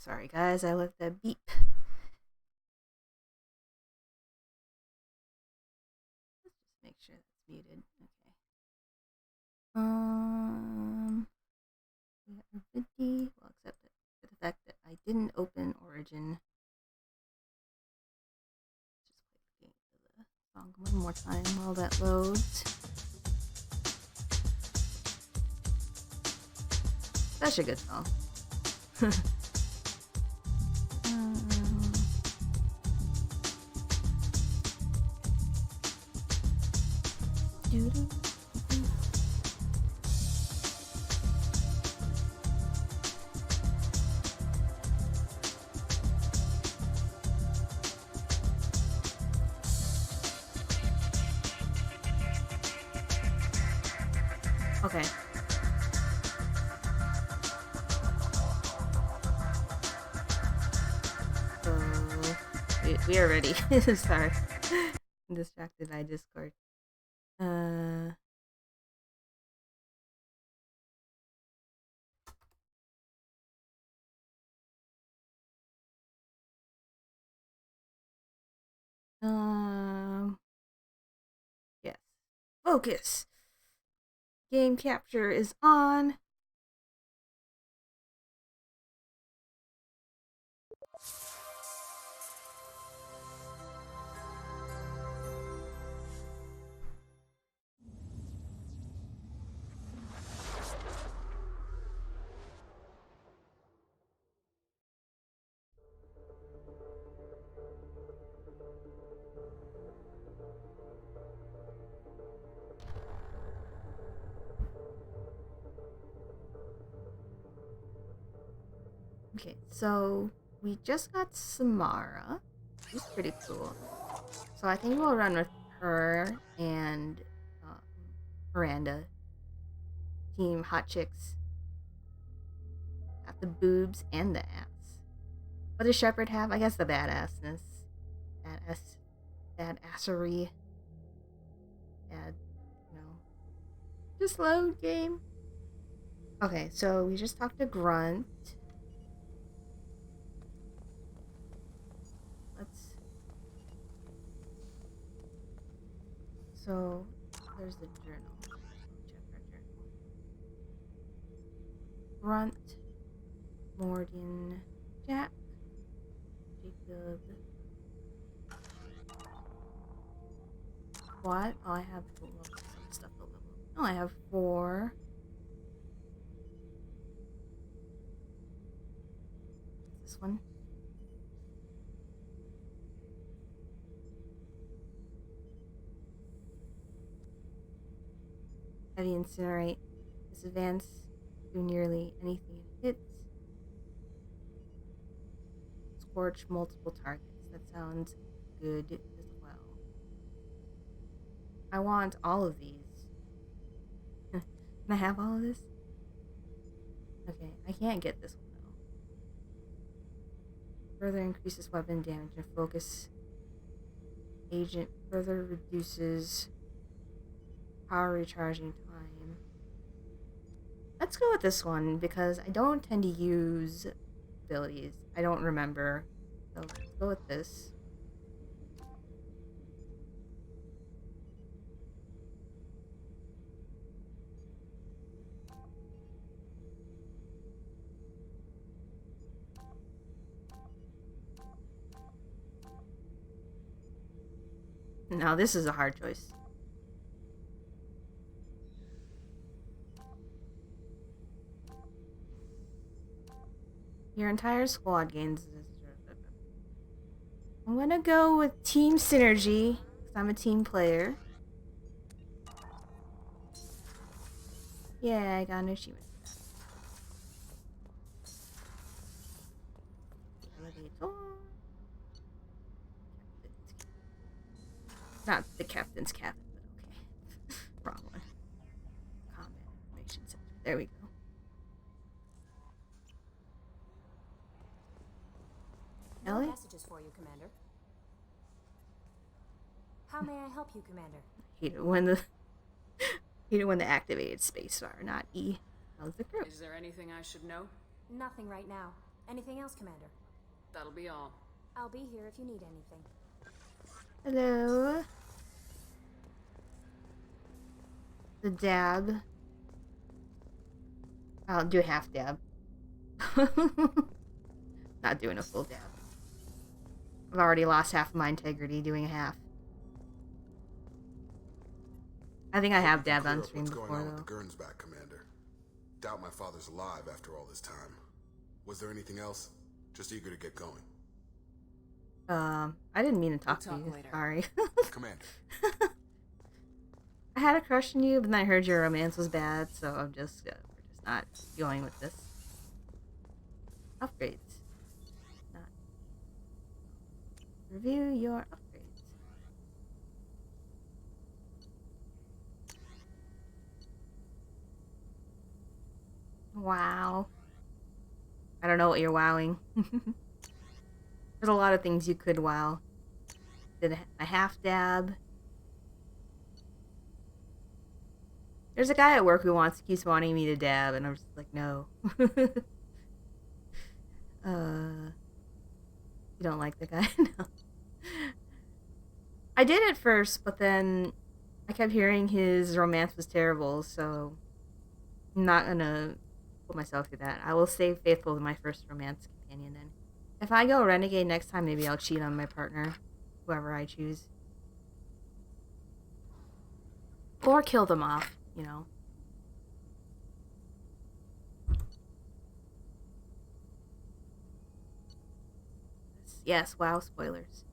Sorry, guys, I left that beep. Let's just make sure that's muted. Okay. We are 50. Well, except for the fact that I didn't open Origin. Just play the song one more time while that loads. Such a good song. Okay. So we are ready. Sorry. I'm distracted by Discord. Yes. Focus. Game capture is on. Okay, so we just got Samara. She's pretty cool. So I think we'll run with her and Miranda. Team Hot Chicks. Got the boobs and the ass. What does Shepard have? I guess the badassness. Badassery. Bad, you know. Just load game. Okay, so we just talked to Grunt. So there's the journal. Check our journal. Grunt, Morgan, Jack, Jacob. What? Oh, I have some stuff a little. Oh, I have 4. This one. Heavy incinerate. This advance do nearly anything it hits. Scorch multiple targets. That sounds good as well. I want all of these. Can I have all of this? Okay, I can't get this one though. Further increases weapon damage and focus agent further reduces power recharging time. Let's go with this one because I don't tend to use abilities. I don't remember. So let's go with this. Now this is a hard choice. Your entire squad gains. I'm gonna go with team synergy because I'm a team player. Yeah, I got an achievement for that. Elevator. Not the captain's cabin, but okay. Wrong one. Combat information center. There we go. No messages for you, Commander. How may I help you, Commander? Hate it when the activated spacebar, not E. How's the crew? Is there anything I should know? Nothing right now. Anything else, Commander? That'll be all. I'll be here if you need anything. Hello. The dab. I'll do a half dab. Not doing a full dab. I've already lost half of my integrity doing a half. I think I have dabbed on stream before, What's going on though. with the Gernsback, Commander? Doubt my father's alive after all this time. Was there anything else? Just eager to get going. I didn't mean to talk We'll to talk you. later. Sorry. Commander. I had a crush on you, but then I heard your romance was bad, so I'm just we're just not going with this. Upgrades. Not. Review your upgrades. Wow. I don't know what you're wowing. There's a lot of things you could wow. Did a half dab. There's a guy at work who keeps wanting me to dab, and I'm just like, no. You don't like the guy? No. I did at first, but then I kept hearing his romance was terrible, so I'm not gonna put myself through that. I will stay faithful to my first romance companion then. If I go renegade next time, maybe I'll cheat on my partner, whoever I choose. Or kill them off, you know. Yes, wow, spoilers.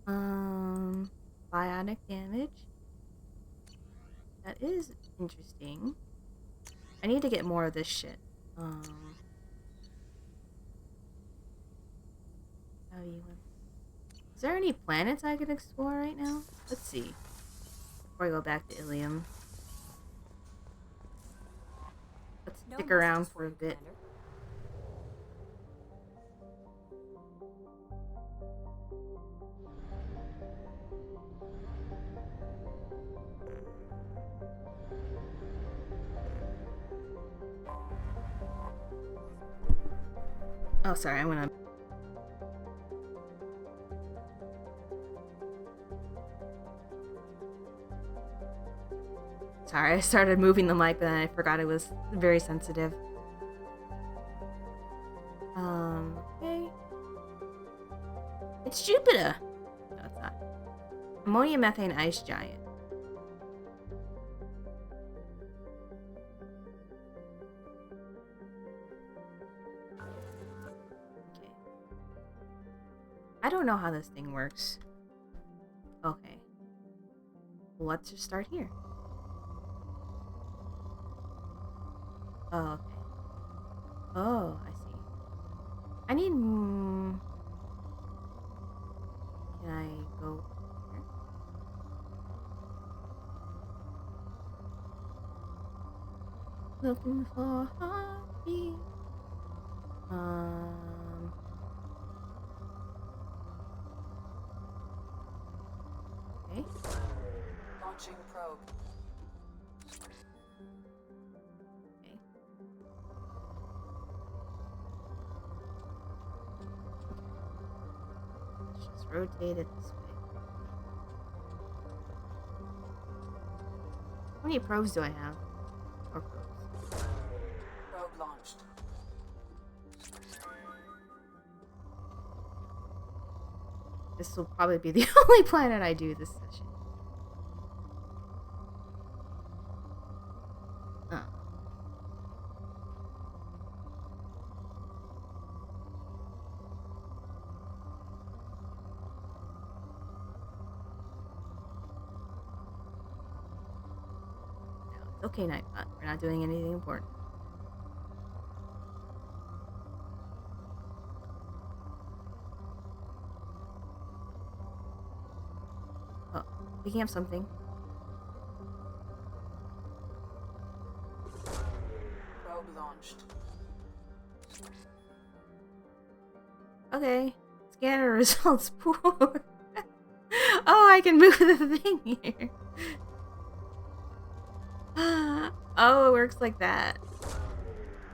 Bionic damage. That is interesting. I need to get more of this shit. How do you want... Is there any planets I can explore right now? Let's see. Before I go back to Ilium. Let's No stick around messages for a you, bit. Commander. Oh, sorry, I'm gonna... Sorry, I started moving the mic, but then I forgot it was very sensitive. Okay. It's Jupiter! No, it's not. Ammonia methane ice giant. Okay. I don't know how this thing works. Okay. Well, let's just start here. Oh, okay. Oh, I see. I need... Can I go here? Looking for a heartbeat. Okay. Launching probe. Okay. Let's just rotate it this way. How many probes do I have? Or probes? Probe launched. This will probably be the only planet I do this session. Oh. No, it's okay, Nightbot. We're not doing anything important. Oh, picking up something. Probe launched. Okay. Scanner results poor. Oh, I can move the thing here. Oh, it works like that.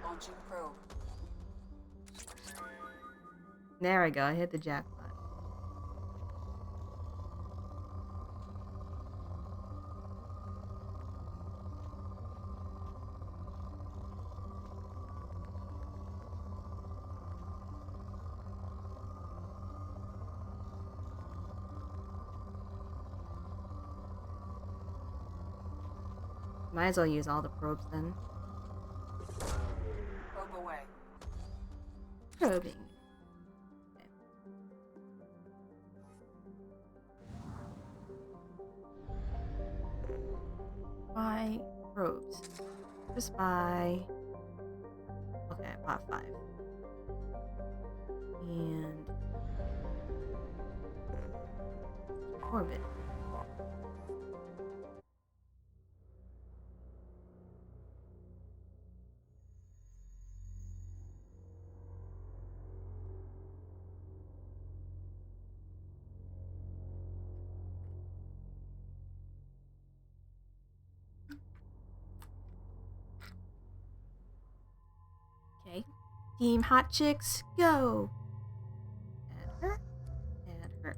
Launching probe. There we go. I hit the jackpot. Might as well use all the probes then. Probe away. Probing. Okay. Buy probes. Just buy. Okay, I bought 5. And orbit. Okay. Team Hot Chicks, go! Add her. Add her.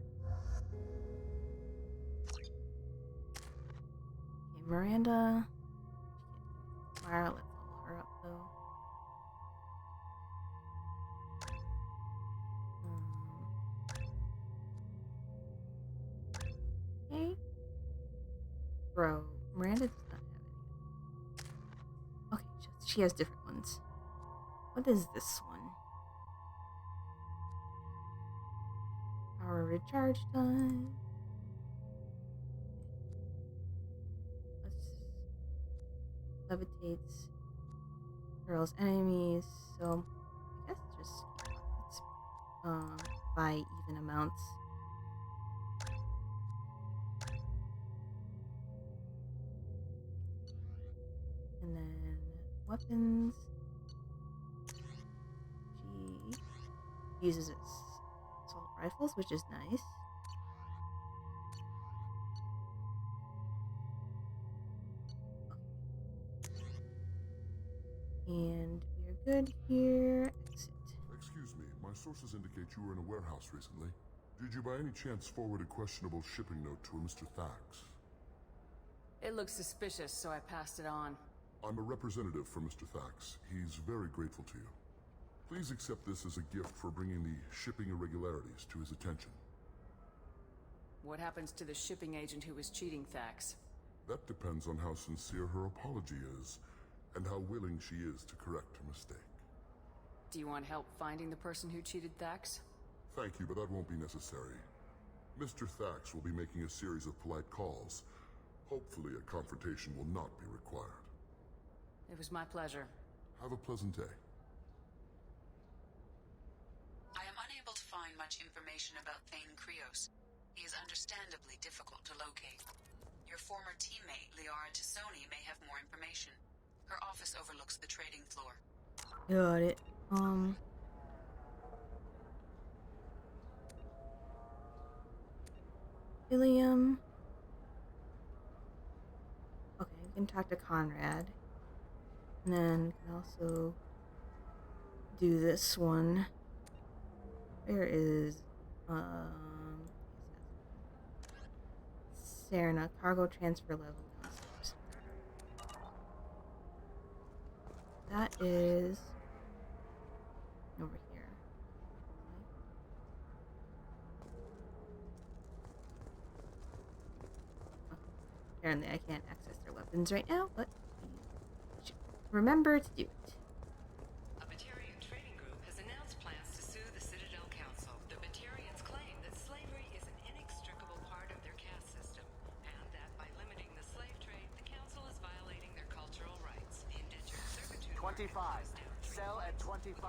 Okay, Miranda. Mara, let's level her up though. Okay. Bro, Miranda does not have any. Okay, she has different ones. What is this one? Power recharge time. Levitates girls' enemies. So I guess just let's buy even amounts. And then weapons. She uses its assault rifles, which is nice. And we are good here. Exit. Excuse me, my sources indicate you were in a warehouse recently. Did you by any chance forward a questionable shipping note to a Mr. Thax? It looks suspicious, so I passed it on. I'm a representative for Mr. Thax. He's very grateful to you. Please accept this as a gift for bringing the shipping irregularities to his attention. What happens to the shipping agent who was cheating Thax? That depends on how sincere her apology is, and how willing she is to correct her mistake. Do you want help finding the person who cheated Thax? Thank you, but that won't be necessary. Mr. Thax will be making a series of polite calls. Hopefully a confrontation will not be required. It was my pleasure. Have a pleasant day. I am unable to find much information about Thane Krios. He is understandably difficult to locate. Your former teammate, Liara Tassoni, may have more information. Her office overlooks the trading floor. Got it. William. Okay, we can talk to Conrad. And then we can also do this one. Where is Serna, cargo transfer level downstairs. That is over here. Apparently I can't access their weapons right now, but I should remember to do it. A Batarian trading group has announced plans to sue the Citadel Council. The Batarians claim that slavery is an inextricable part of their caste system, and that by limiting the slave trade, the Council is violating their cultural rights. The indentured servitude 25. Sell at 25.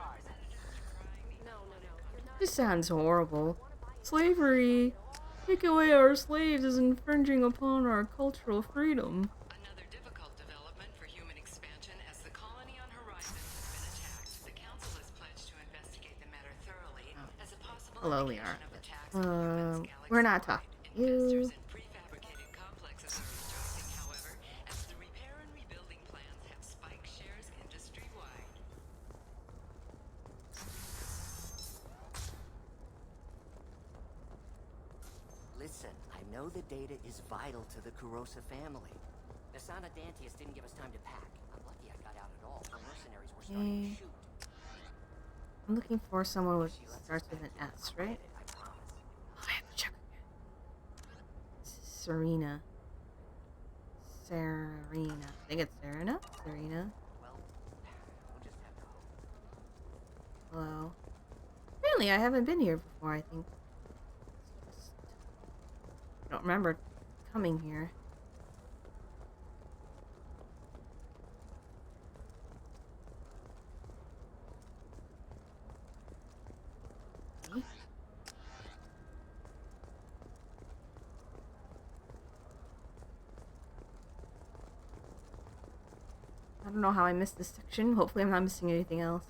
No, you're not. This sounds horrible. Slavery! Take away our slaves is infringing upon our cultural freedom. Another difficult development for human expansion as the colony on Horizon has been attacked. The Council has pledged to investigate the matter thoroughly as a possible Hello, indication Liara. of attacks on humans We're not galaxy-wide. talking to you. Investors in prefabricated complexes are rejoicing, however, as the repair and rebuilding plans have spiked shares industry-wide. Listen, I know the data is vital to the Kurosa family. Nasana Dantius didn't give us time to pack. I'm lucky I got out at all. The mercenaries were starting to shoot. I'm looking for someone with She lets us starts with back an in. S, I'll right? get it, I promise. Oh, I have to check again. Serena. Serena. I think it's Serena? Serena. Well, we'll just have to hope. Hello. Apparently, I haven't been here before, I think. I don't remember coming here. Okay. I don't know how I missed this section. Hopefully I'm not missing anything else.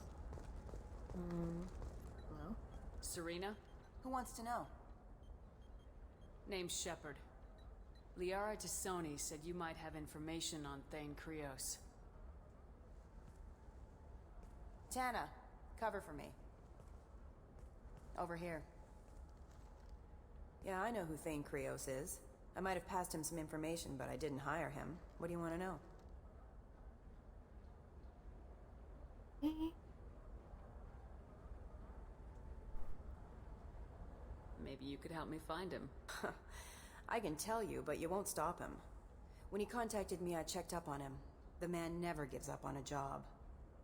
Hello? Serena? Who wants to know? Name's Shepard. Liara Tassoni said you might have information on Thane Krios. Tana, cover for me. Over here. Yeah, I know who Thane Krios is. I might have passed him some information, but I didn't hire him. What do you want to know? Maybe you could help me find him. I can tell you, but you won't stop him. When he contacted me, I checked up on him. The man never gives up on a job.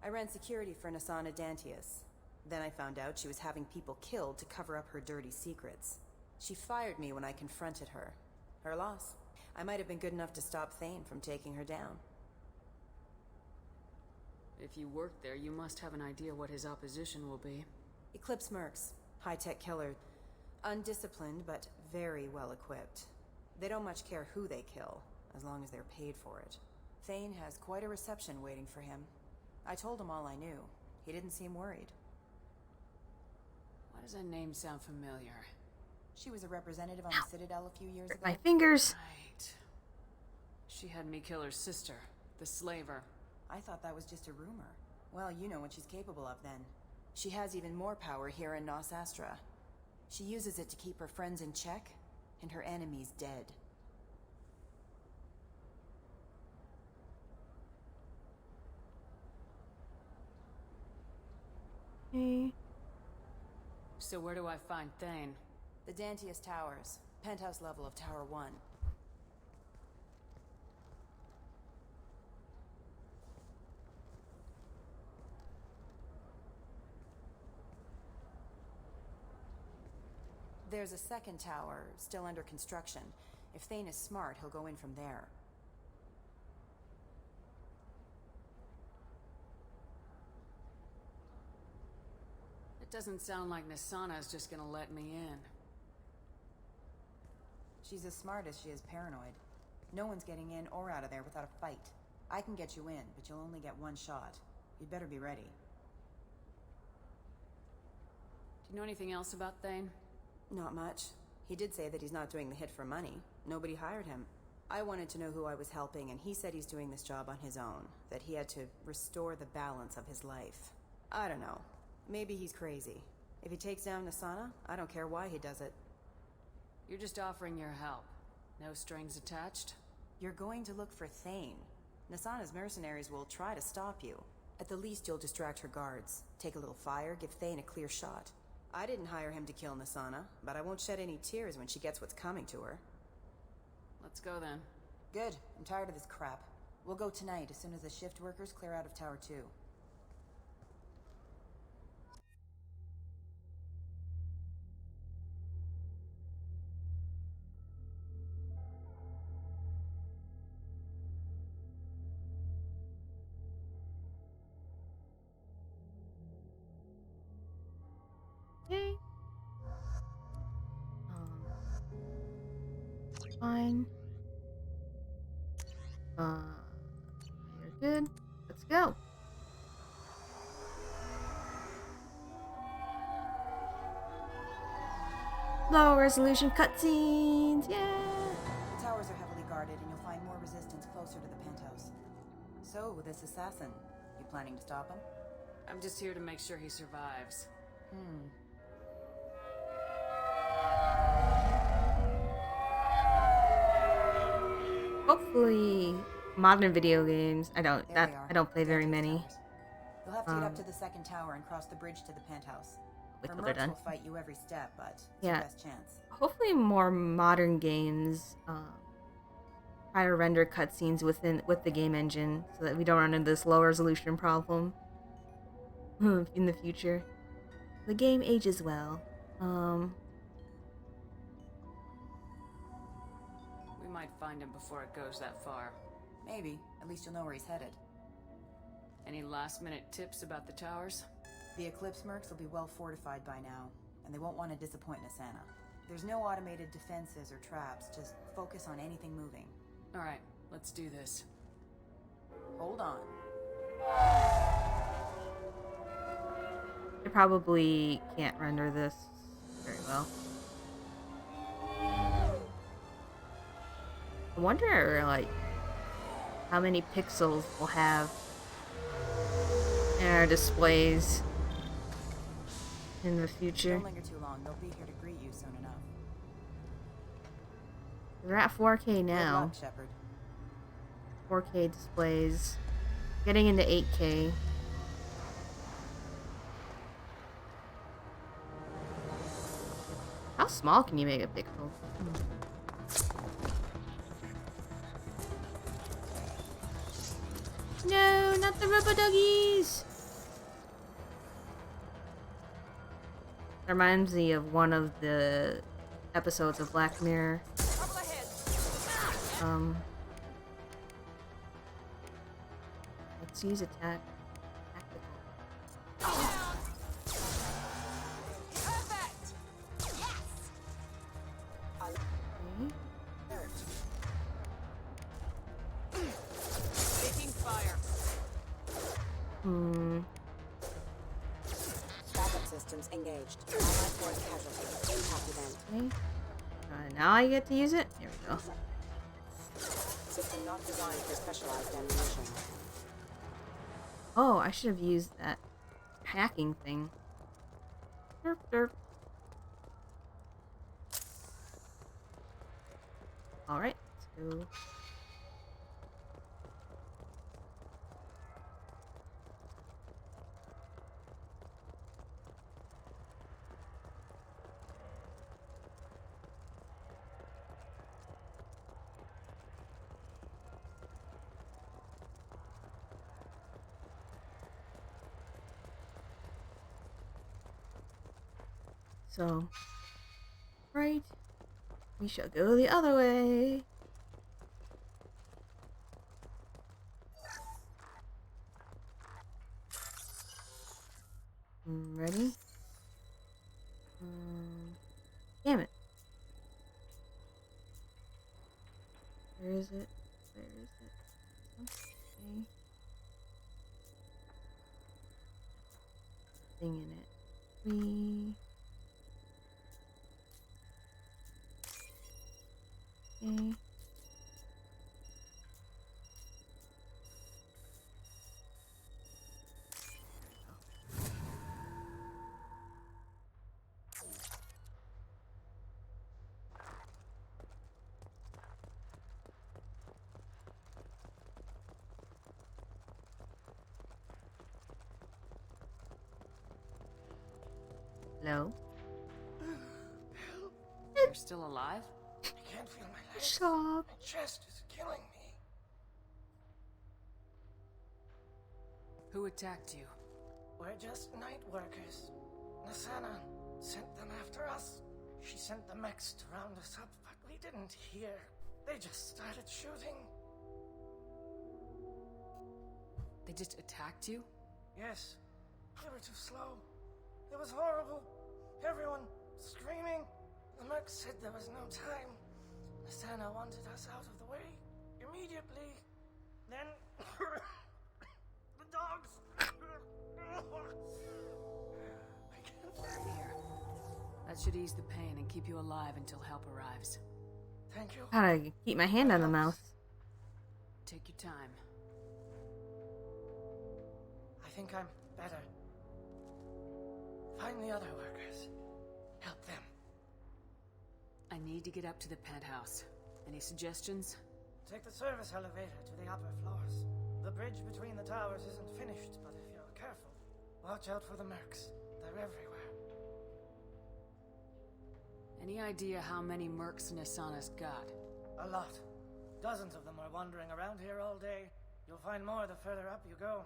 I ran security for Nasana Dantius. Then I found out she was having people killed to cover up her dirty secrets. She fired me when I confronted her. Her loss. I might have been good enough to stop Thane from taking her down. If you work there, you must have an idea what his opposition will be. Eclipse Mercs. High-tech killer. Undisciplined, but very well equipped. They don't much care who they kill, as long as they're paid for it. Thane has quite a reception waiting for him. I told him all I knew. He didn't seem worried. Why does that name sound familiar? She was a representative on the Citadel a few years ago. My fingers. Right. She had me kill her sister, the slaver. I thought that was just a rumor. Well, you know what she's capable of then. She has even more power here in Nos Astra. She uses it to keep her friends in check, and her enemies dead. Okay. So where do I find Thane? The Dantius Towers. Penthouse level of Tower 1. There's a second tower, still under construction. If Thane is smart, he'll go in from there. It doesn't sound like Nasana's just gonna let me in. She's as smart as she is paranoid. No one's getting in or out of there without a fight. I can get you in, but you'll only get one shot. You'd better be ready. Do you know anything else about Thane? Not much. He did say that he's not doing the hit for money. Nobody hired him. I wanted to know who I was helping, and he said he's doing this job on his own. That he had to restore the balance of his life. I don't know. Maybe he's crazy. If he takes down Nasana, I don't care why he does it. You're just offering your help. No strings attached? You're going to look for Thane. Nasana's mercenaries will try to stop you. At the least, you'll distract her guards. Take a little fire, give Thane a clear shot. I didn't hire him to kill Nasana, but I won't shed any tears when she gets what's coming to her. Let's go then. Good. I'm tired of this crap. We'll go tonight as soon as the shift workers clear out of Tower 2. Okay. Fine. You're good. Let's go. Low resolution cutscenes. Yeah. The towers are heavily guarded, and you'll find more resistance closer to the penthouse. So, this assassin, you planning to stop him? I'm just here to make sure he survives. hopefully modern video games. I don't There they are. I don't play very Dante's many. towers. You'll have to get up to the second tower and cross the bridge to the penthouse. Wait Or till they're mercs done. will fight you every step, but it's Yeah. your best chance. Hopefully more modern games try to render cutscenes with the game engine so that we don't run into this low resolution problem in the future. The game ages well. We might find him before it goes that far. Maybe. At least you'll know where he's headed. Any last-minute tips about the towers? The Eclipse mercs will be well fortified by now, and they won't want to disappoint Nasana. There's no automated defenses or traps, just focus on anything moving. Alright, let's do this. Hold on. I probably can't render this very well. I wonder, like, how many pixels we'll have in our displays in the future. Don't linger too long. They'll be here to greet you soon enough. We're at 4K Good now. luck, Shepard. 4K displays. Getting into 8K. How small can you make a pixel? No, not the rubber duggies! Reminds me of one of the episodes of Black Mirror. Let's use attack. Tactical. Taking fire. Backup systems engaged. Allied force casualty. Impact event. Okay. Now I get to use it? There we go. System not designed for specialized ammunition. Oh, I should have used that hacking thing. Derp, derp. Alright, let's go. So, right, we shall go the other way. Ready? Damn it. Where is it? Where is it? Okay. Thing in it. Okay. Hello? You're still alive? I can't feel my legs. Stop. My chest is killing me. Who attacked you? We're just night workers. Nasana sent them after us. She sent the mechs to round us up, but we didn't hear. They just started shooting. They just attacked you? Yes, they were too slow. It was horrible. Everyone screaming. The merc said there was no time. Nasana wanted us out of the way immediately. Then the dogs. I can't. Here. That should ease the pain and keep you alive until help arrives. Thank you. Gotta keep my hand on the mouth. Take your time. I think I'm better. Find the other workers. Help them. I need to get up to the penthouse. Any suggestions? Take the service elevator to the upper floors. The bridge between the towers isn't finished, but if you're careful, watch out for the mercs. They're everywhere. Any idea how many mercs Nisana's got? A lot. Dozens of them are wandering around here all day. You'll find more the further up you go.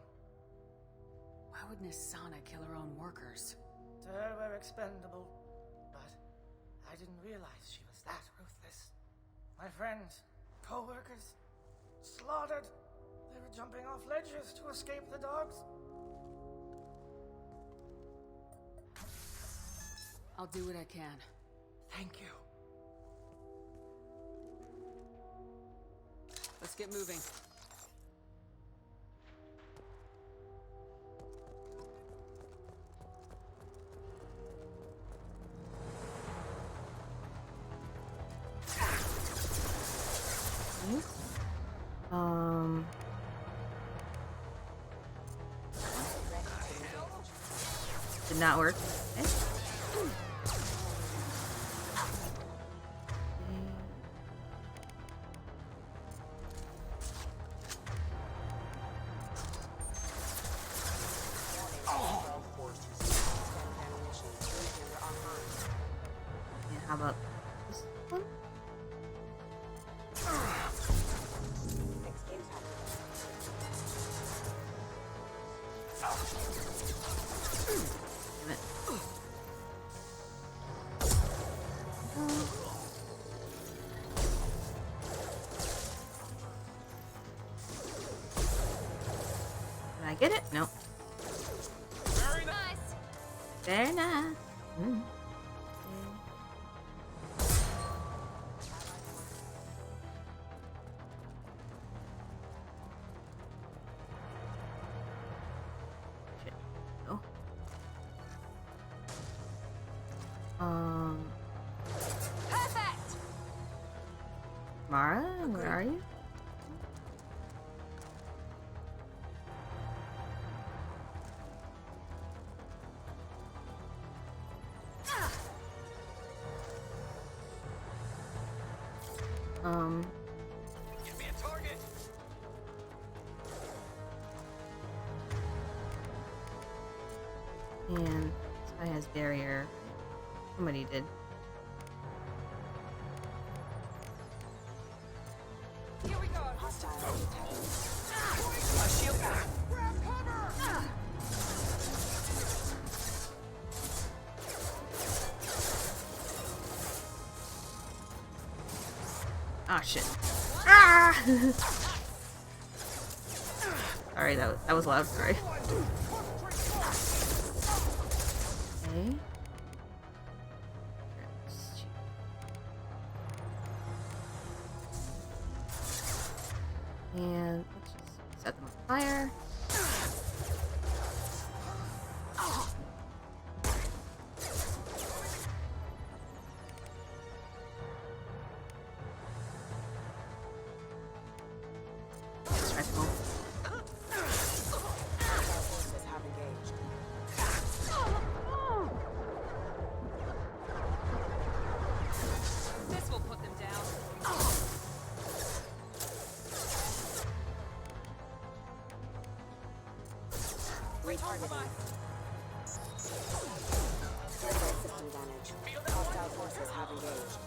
Why would Nisana kill her own workers? To her, we're expendable. But I didn't realize she was that ruthless. My friends, co-workers, slaughtered. They were jumping off ledges to escape the dogs. I'll do what I can. Thank you. Let's get moving. Did not work. Okay. And how about this one? Damn it. Did I get it? No. Very nice. Very nice. Shit. Oh. Perfect. Mara, where are you? Give me a target. And this guy has barrier. Somebody did. Here we go. My shield back. Grab cover. Ah, shit. Ah! Sorry, that was loud. Sorry. Okay. And let's just set them on fire. Stressful. Forces have engaged. This will put them down. Retargeting. Further system damage. Hostile forces have engaged.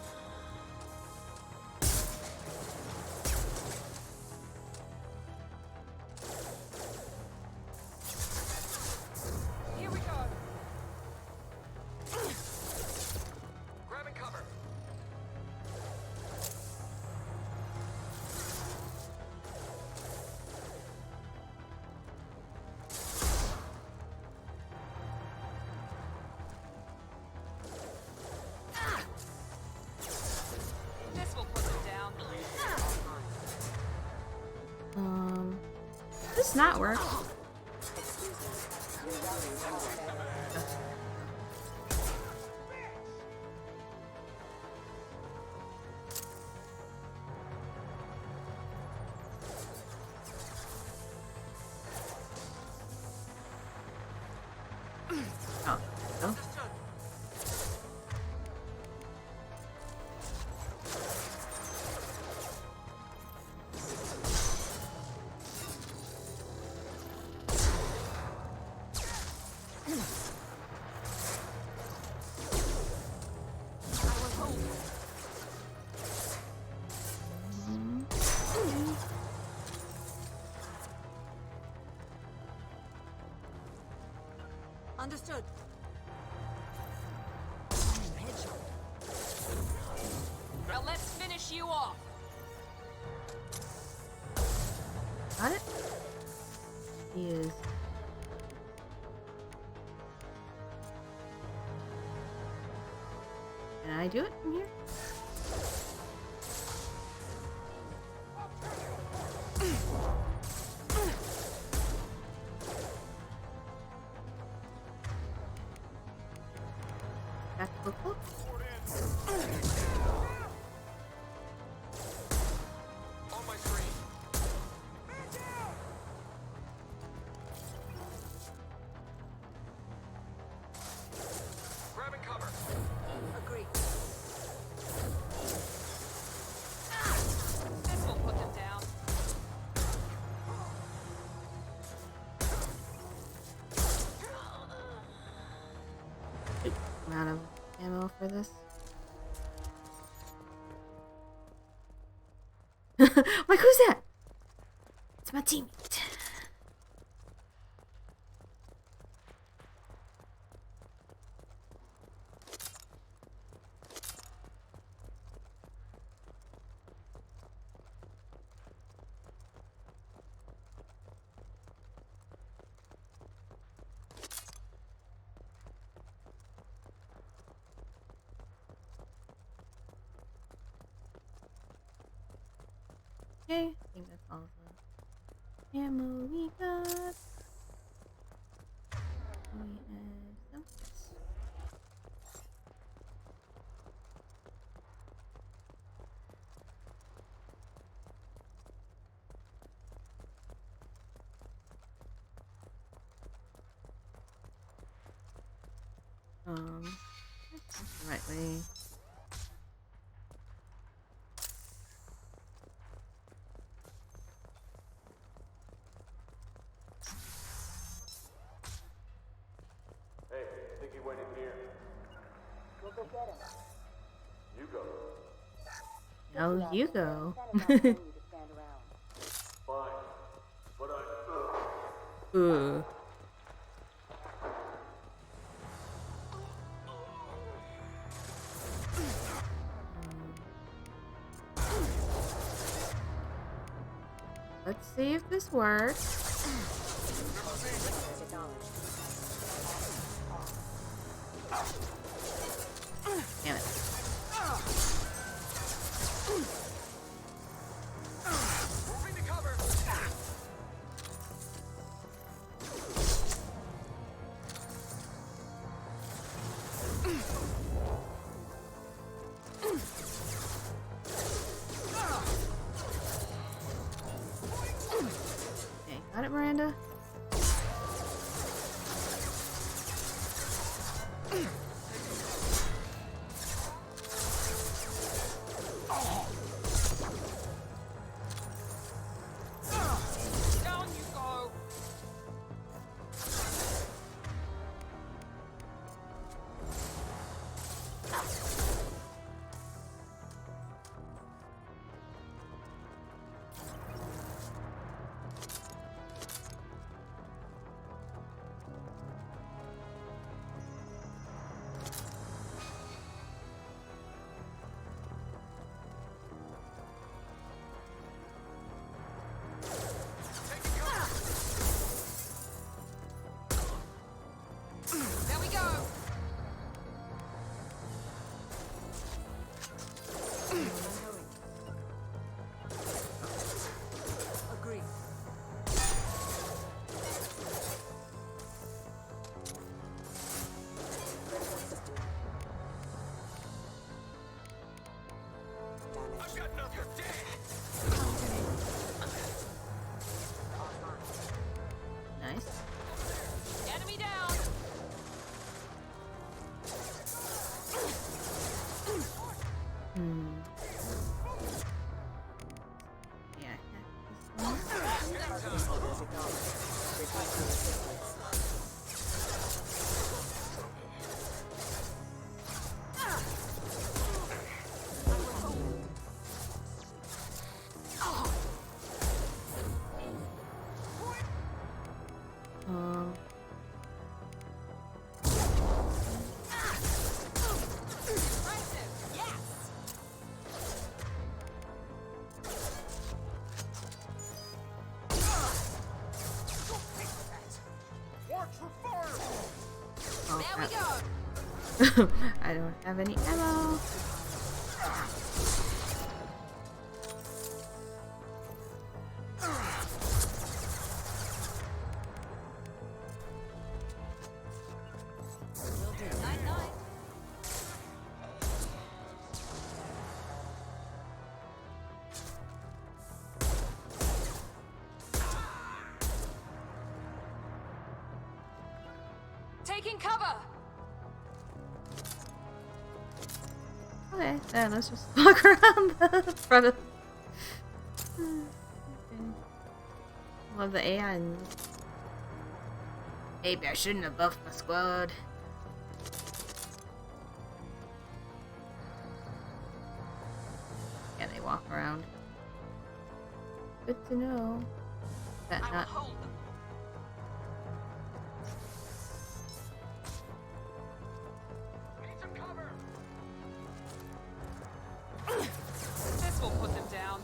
Here we go. Grabbing cover. This will put them down. Does this not work? Excuse me. Rerouting power. Oh, there we go. Understood. Headshot. Now let's finish you off. Got it? He is. Can I do it from here? Tactical cloak. On my screen. Grabbing cover. Agree. This will put them down. I'm out of ammo for this. Like, who's that? It's my teammate. Okay, I think that's all the ammo we got. We have this. That's the right way. Hey, I think he went in here. We'll go get him. You go. Oh, you go. Thane is not telling you to stand around. Fine. But Ugh. Let's see if this works. Acknowledged. Damn it. moving to cover. Okay, got it, Miranda? Down you go. I don't have any ammo. Taking cover. Okay, then let's just walk around the front of. Okay. Love the AI. Maybe I shouldn't have buffed my squad. Yeah, they walk around. Good to know. That not. Hold them. This will put them down.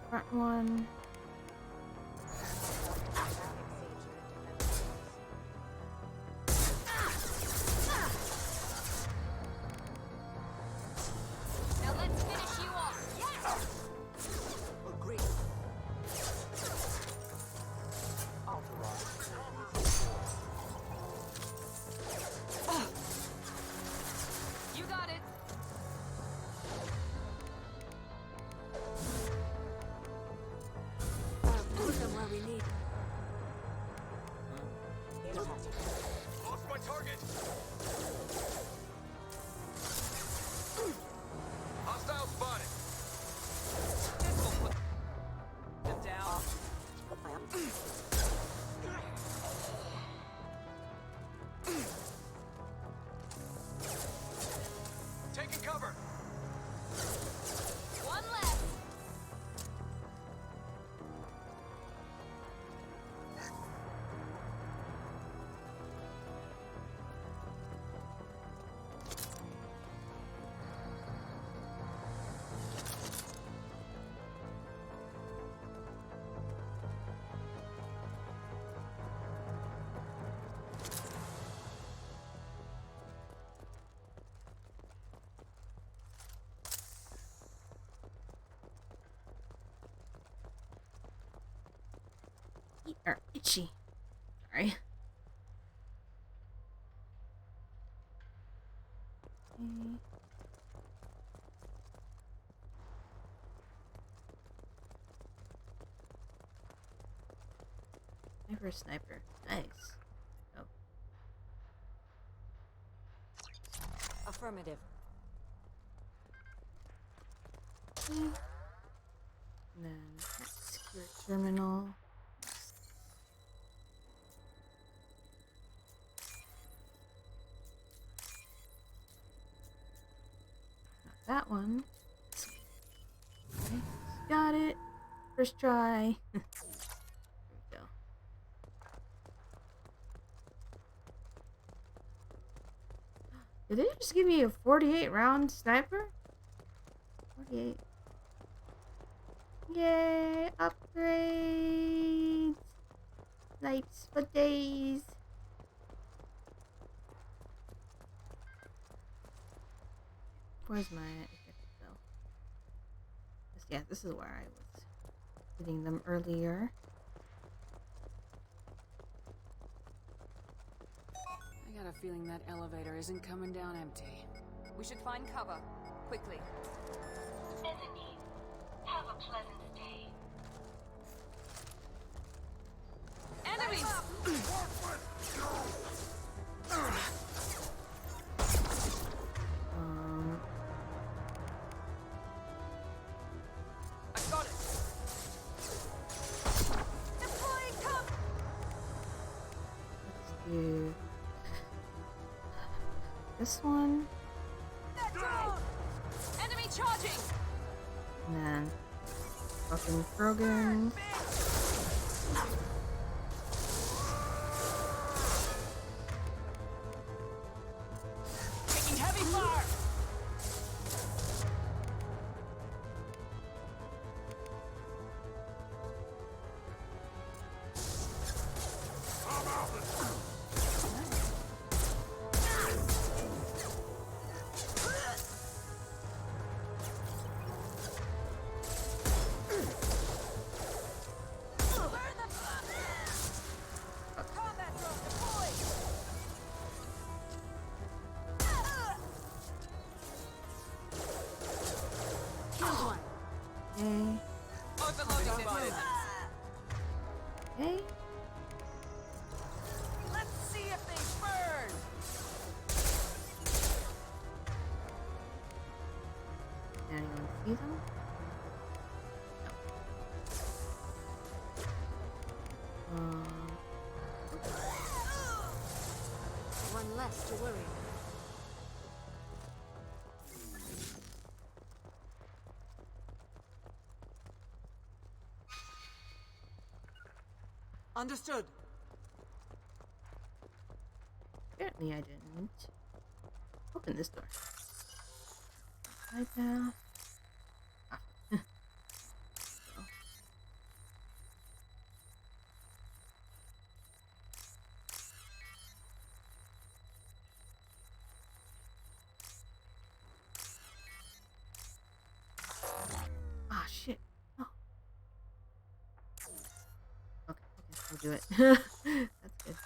Front one. Now let's finish you off. Yes. Agreed. You got it. Put them where we need them. Lost my target! Hostile spotted! This will put them down. Taking cover! One left. Feet are itchy. Sorry. Okay. Sniper. Nice. Oh. Affirmative. And then secure terminal. Not that one. Okay. Got it. First try. There we go. Did they just give me a 48 round sniper? 48. Yay! Upgrades! Nights for days! Where's my objective though? Yeah, this is where I was hitting them earlier. I got a feeling that elevator isn't coming down empty. We should find cover. Quickly. Mezzanine. Have a pleasant stay. Enemies! I got it. Deploying cover. Let's do this one. Enemy charging! And then fucking Krogan. Taking heavy fire! Okay. Overloading. Okay. Let's see if they burn! Anyone see them? No. One less to worry about. Understood. Apparently I didn't. Open this door. Right now. Ah. So. Ah, shit. Oh. Okay, I'll do it. That's good.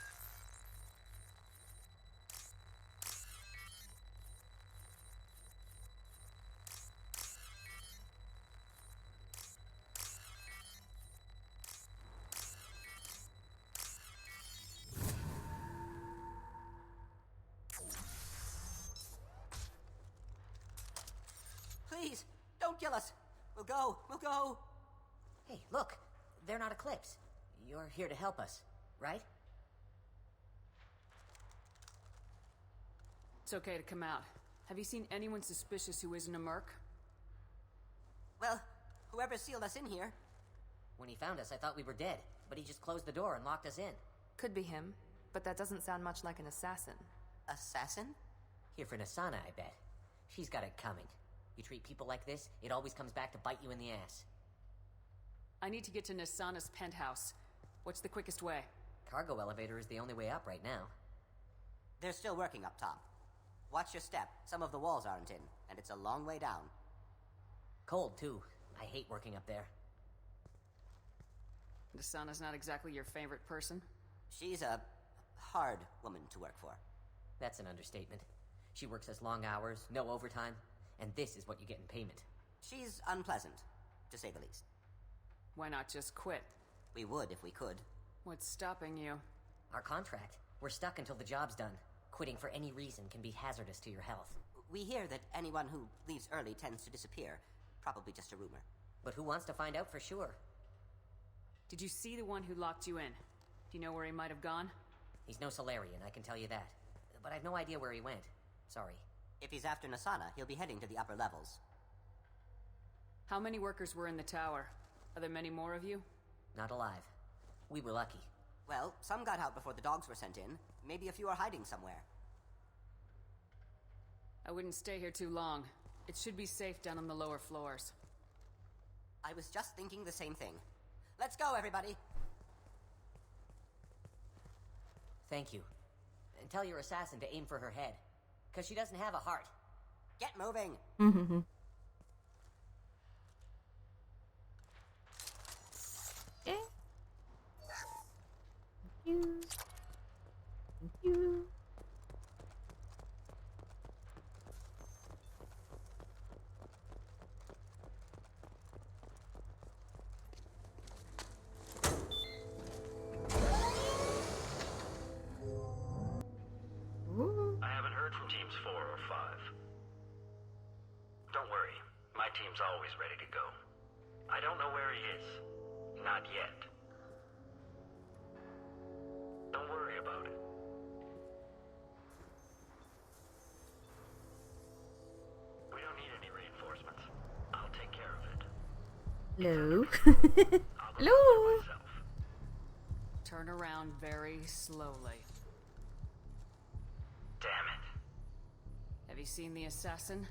Please, don't kill us. We'll go. We'll go. Hey, look. They're not Eclipse. You're here to help us, right? It's okay to come out. Have you seen anyone suspicious who isn't a merc? Well, whoever sealed us in here. When he found us, I thought we were dead, but he just closed the door and locked us in. Could be him, but that doesn't sound much like an assassin. Assassin? Here for Nasana, I bet. She's got it coming. You treat people like this, it always comes back to bite you in the ass. I need to get to Nasana's penthouse. What's the quickest way? Cargo elevator is the only way up right now. They're still working up top. Watch your step. Some of the walls aren't in, and it's a long way down. Cold, too. I hate working up there. Nasana's not exactly your favorite person? She's a hard woman to work for. That's an understatement. She works us long hours, no overtime, and this is what you get in payment. She's unpleasant, to say the least. Why not just quit? We would if we could. What's stopping you? Our contract. We're stuck until the job's done. Quitting for any reason can be hazardous to your health. We hear that anyone who leaves early tends to disappear. Probably just a rumor. But who wants to find out for sure? Did you see the one who locked you in? Do you know where he might have gone? He's no Solarian, I can tell you that. But I've no idea where he went. Sorry. If he's after Nasana, he'll be heading to the upper levels. How many workers were in the tower? Are there many more of you? Not alive. We were lucky. Well, some got out before the dogs were sent in. Maybe a few are hiding somewhere. I wouldn't stay here too long. It should be safe down on the lower floors. I was just thinking the same thing. Let's go, everybody! Thank you. And tell your assassin to aim for her head. 'Cause she doesn't have a heart. Get moving! Mm-hmm. Okay. Thank you. Thank you. Ooh. I haven't heard from teams 4 or 5. Don't worry, my team's always ready to go. I don't know where he is. Not yet. Don't worry about it. Hello. I'll go down there Hello. myself. Turn around very slowly. Damn it. Have you seen the assassin?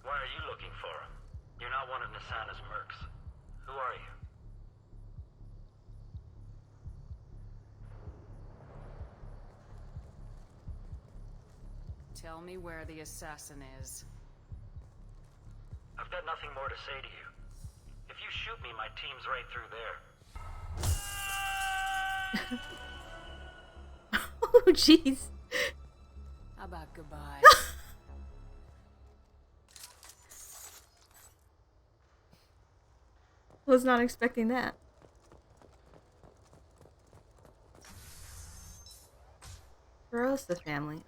Why are you looking for him? You're not one of Nasana's mercs. Who are you? Tell me where the assassin is. I've got nothing more to say to you. If you shoot me, my team's right through there. Oh, jeez. How about goodbye? Was not expecting that. Gross, the family. Okay.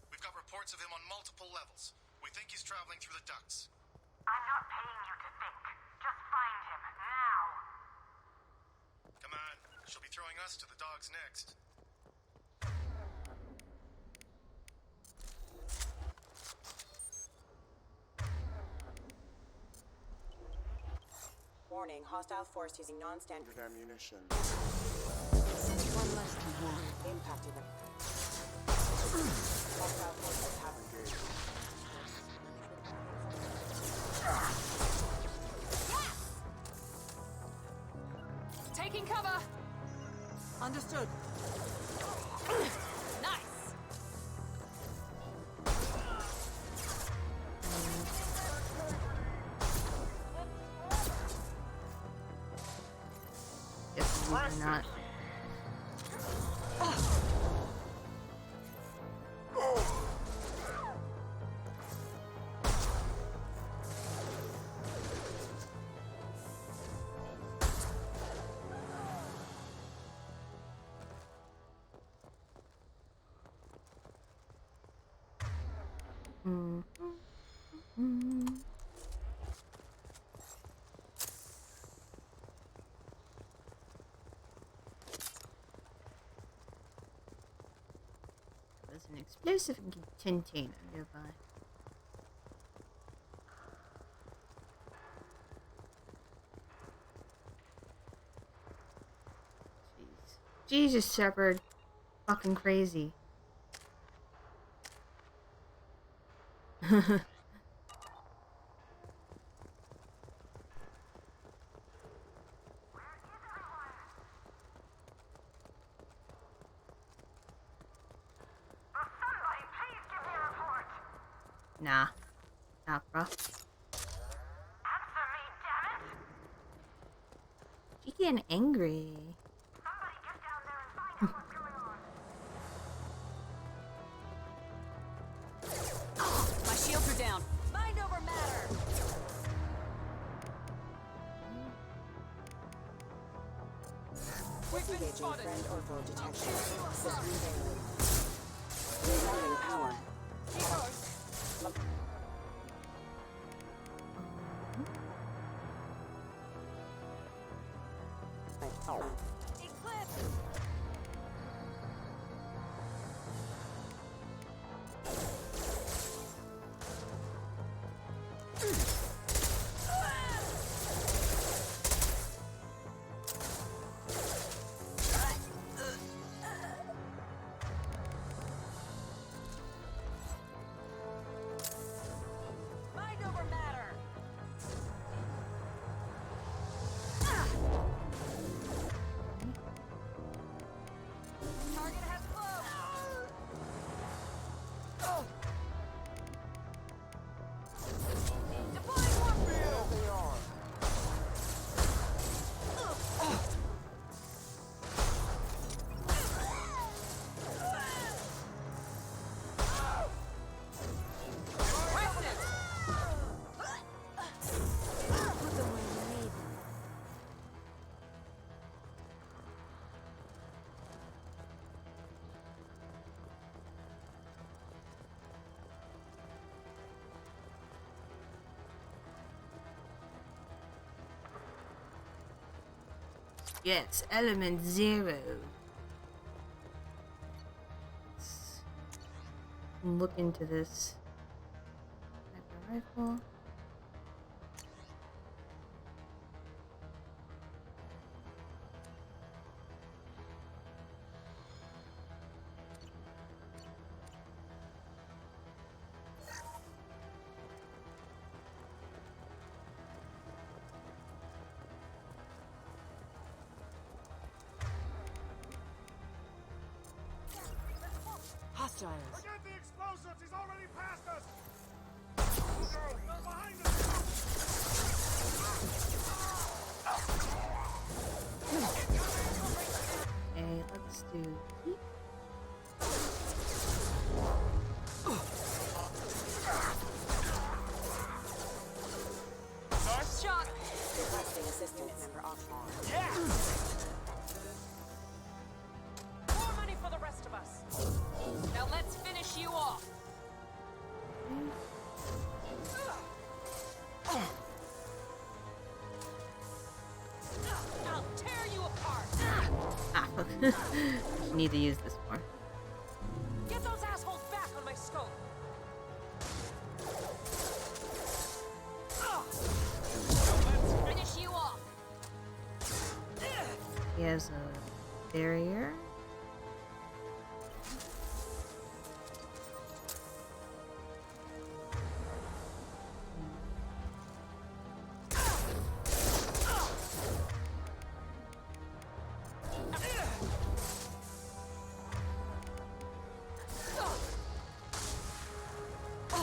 We've got reports of him on multiple levels. We think he's traveling through the ducts. I'm not paying you to think. Just find him, now. Come on, she'll be throwing us to the dogs next. Warning, hostile force using non-standard ammunition. One less to worry. Impacted them. Hostile forces have engaged. Taking cover! Understood. Nice! Guess these are not. There's an explosive container nearby. Jeez. Jesus, Shepard. Fucking crazy. Nah. Nah, bro. She getting angry. My shields are down. Mind over matter. Disengaging friend or foe detection. System failing. Rerouting power. Eclipse. Mind over matter. Target has flow. Deploying warp field. There they are. Yes, element 0. Let's look into this. Sniper rifle. Hostiles. Forget the explosives! He's already past us! Oh no! They're behind us! Okay, let's do heat. Nice shot! Requesting assistance. Member offline. Yeah! More money for the rest of us. Now let's finish you off. I'll tear you apart. Ah, I need to use this more. Get those assholes back on my scope. Let's finish you off. He has a barrier.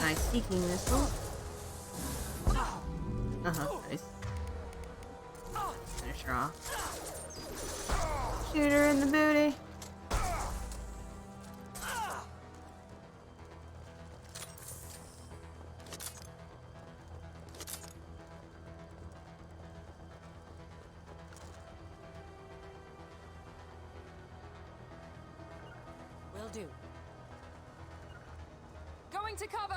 Nice seeking missile. Nice. Finish her off. Shoot her in the booty. Will do. Going to cover.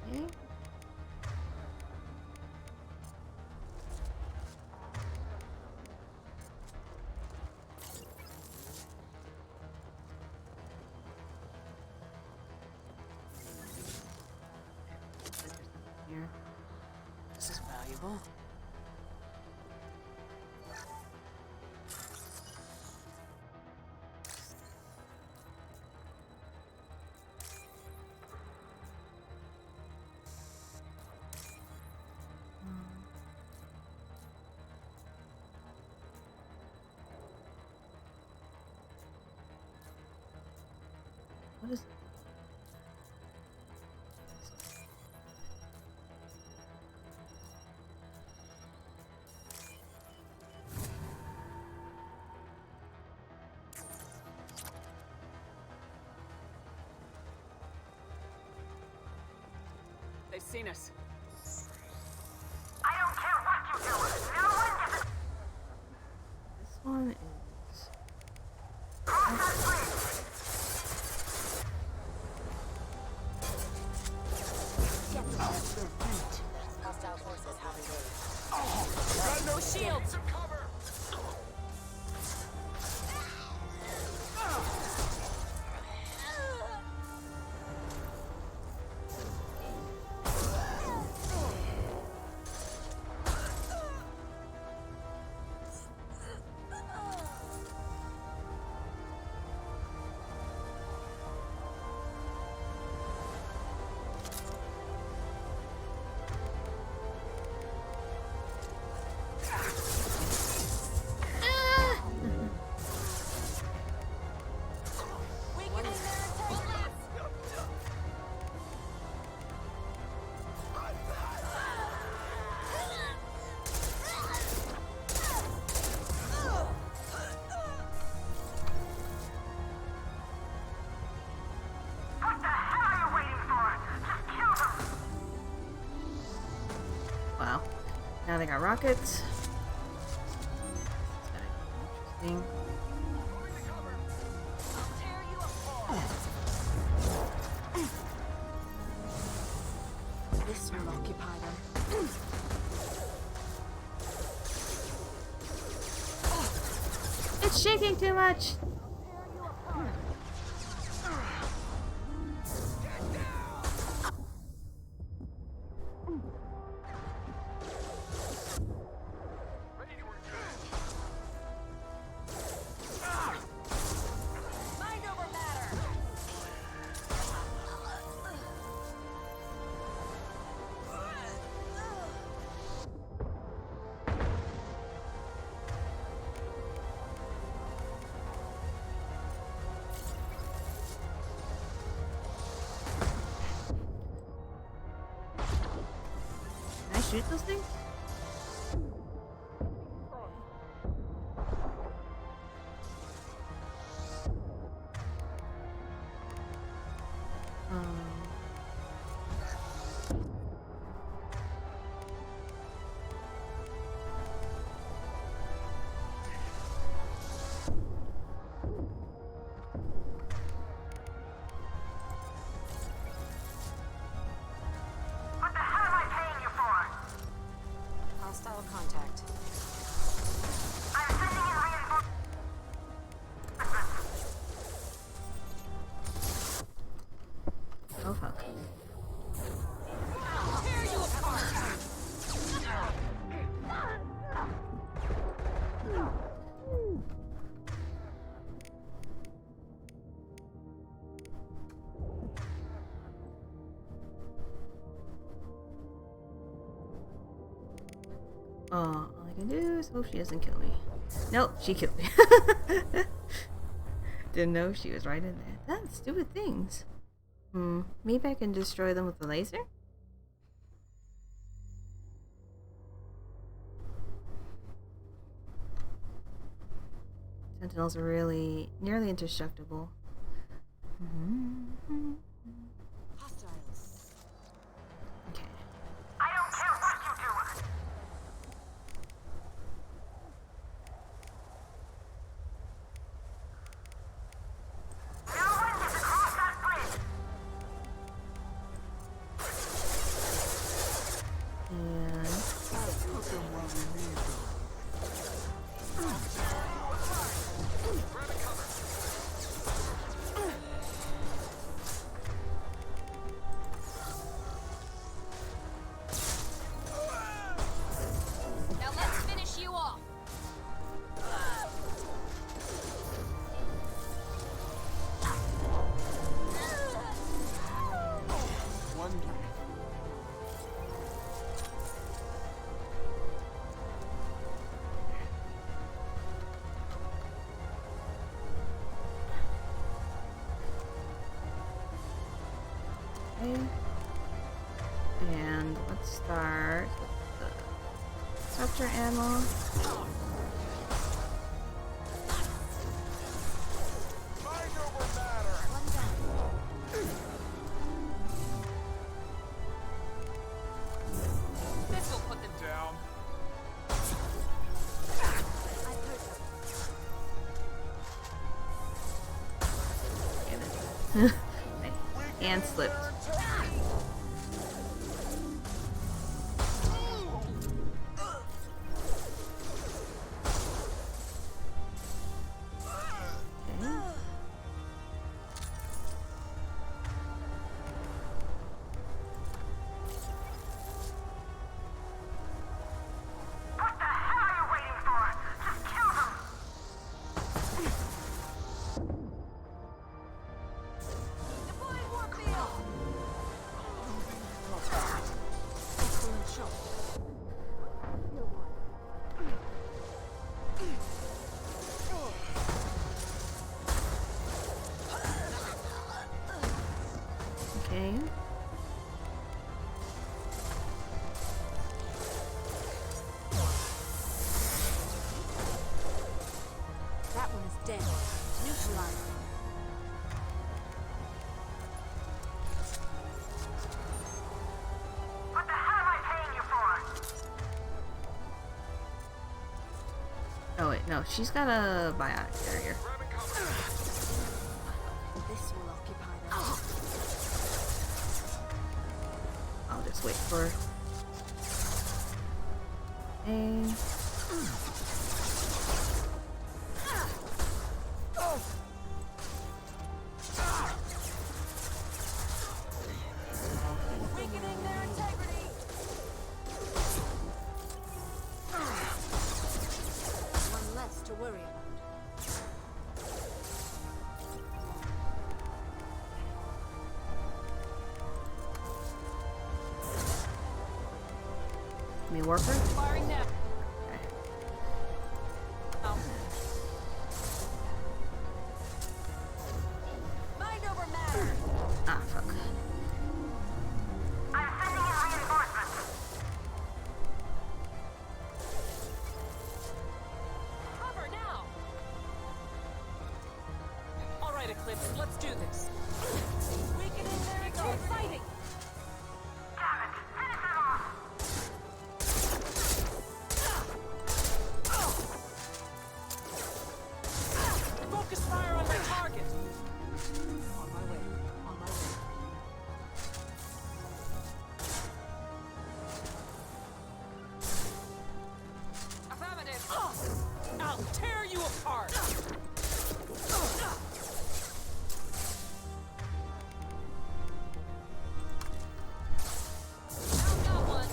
Okay. Here. This is valuable. What is it? They've seen us. I don't care what you do. No one gets This one is. Hostile forces have engaged. No shields. Wow. Now they got rockets. It's gonna be interesting. This will occupy them. It's shaking too much. Mind over matter. Can I shoot those things? What the hell am I paying you for? Hostile contact. I'm sending in reinforcements. Oh fuck. Tear you apart. Oh, all I can do is hope she doesn't kill me. Nope, she killed me. Didn't know she was right in there. That's stupid things. Maybe I can destroy them with a laser? Sentinels are really nearly indestructible. Hostiles. Okay. I don't care what you do. No one gets across that bridge. And Now let's finish you off. okay. And let's start with the structure ammo. This will put them Down. My hand slipped. Okay. What the hell are you waiting for? Just kill them. deploying warfield. Okay. That one is dead. Neutralized. What the hell am I paying you for? Oh wait, no, she's got a bionic barrier. This will occupy them. I'll just wait for her. Okay. me worker? Firing now. Oh. Mind over matter. Ah, fuck. I'm sending in reinforcements. Cover now. All right, Eclipse, let's do this. Weakening their keep fighting. Damn it! Finish them off! Focus fire on my target. On my way. On my way. Affirmative. I'll tear you apart. Found that one.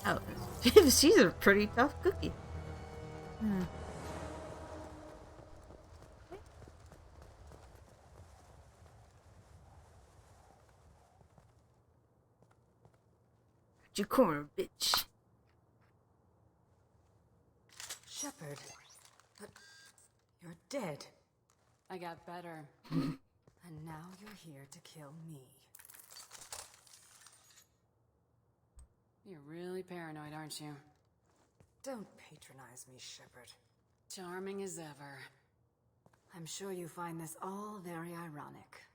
Oh, she's a pretty tough cookie. Hmm. Got you cornered, bitch. Shepard, but you're dead. I got better. And now you're here to kill me. You're really paranoid, aren't you? Don't patronize me, Shepard. Charming as ever. I'm sure you find this all very ironic.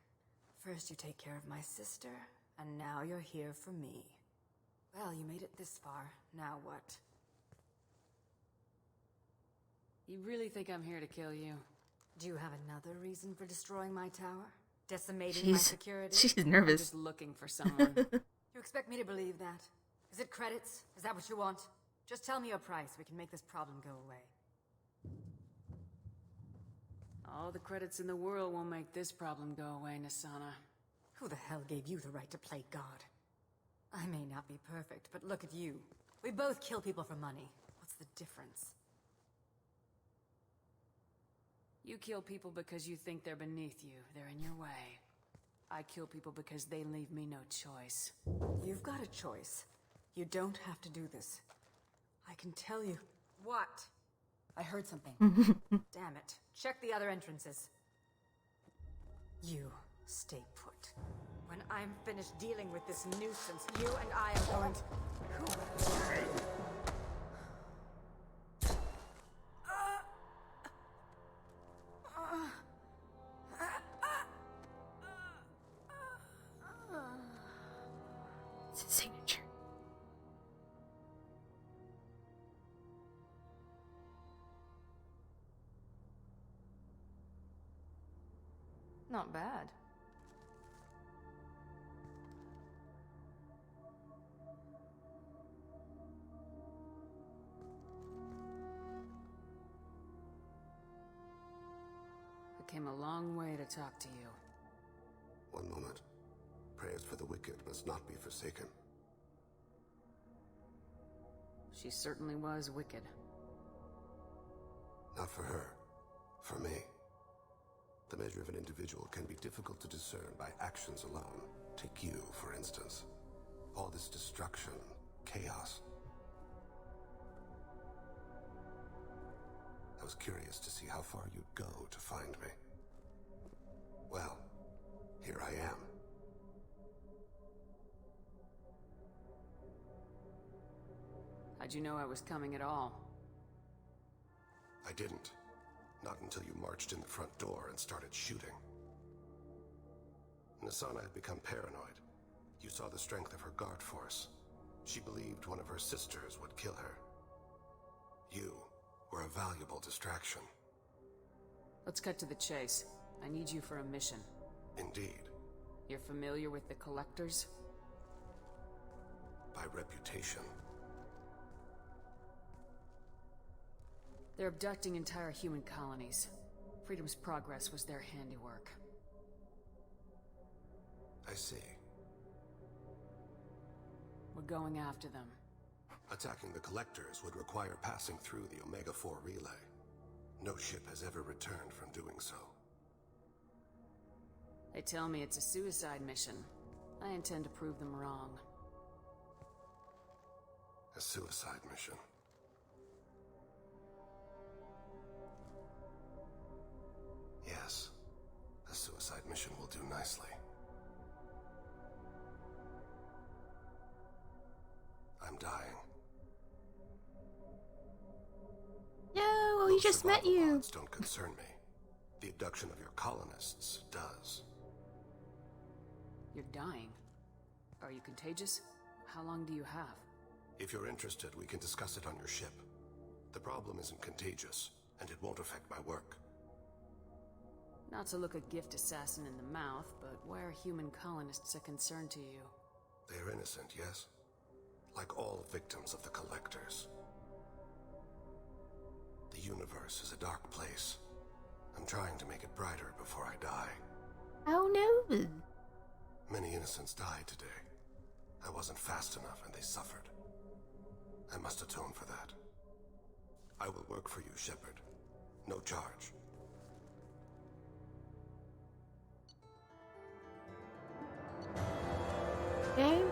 First you take care of my sister, and now you're here for me. Well, you made it this far. Now what? You really think I'm here to kill you? Do you have another reason for destroying my tower? Decimating my security? She's I'm nervous. just looking for someone. You expect me to believe that? Is it credits? Is that what you want? Just tell me your price. We can make this problem go away. All the credits in the world won't make this problem go away, Nasana. Who the hell gave you the right to play God? I may not be perfect, but look at you. We both kill people for money. What's the difference? You kill people because you think they're beneath you. They're in your way. I kill people because they leave me no choice. You've got a choice. You don't have to do this. I can tell you. What? I heard something. Damn it. Check the other entrances. You stay put. When I'm finished dealing with this nuisance, you and I are going to... It's his signature. Not bad. I came a long way to talk to you. One moment. Prayers for the wicked must not be forsaken. She certainly was wicked. Not for her. For me. The measure of an individual can be difficult to discern by actions alone. Take you, for instance. All this destruction, chaos. I was curious to see how far you'd go to find me. Well, here I am. How'd you know I was coming at all? I didn't. Not until you marched in the front door and started shooting. Nasana had become paranoid. You saw the strength of her guard force. She believed one of her sisters would kill her. You were a valuable distraction. Let's cut to the chase. I need you for a mission. Indeed. You're familiar with the Collectors? By reputation. They're abducting entire human colonies. Freedom's Progress was their handiwork. I see. We're going after them. Attacking the collectors would require passing through the Omega-4 relay. No ship has ever returned from doing so. They tell me it's a suicide mission. I intend to prove them wrong. A suicide mission. Yes, a suicide mission will do nicely. I'm dying. No, he just met you. Survival odds don't concern me. The abduction of your colonists does. You're dying. Are you contagious? How long do you have? If you're interested, we can discuss it on your ship. The problem isn't contagious, and it won't affect my work. Not to look a gift assassin in the mouth, but why are human colonists a concern to you? They are innocent, yes? Like all victims of the collectors. The universe is a dark place. I'm trying to make it brighter before I die. Oh no! Many innocents died today. I wasn't fast enough and they suffered. I must atone for that. I will work for you, Shepard. No charge. Okay.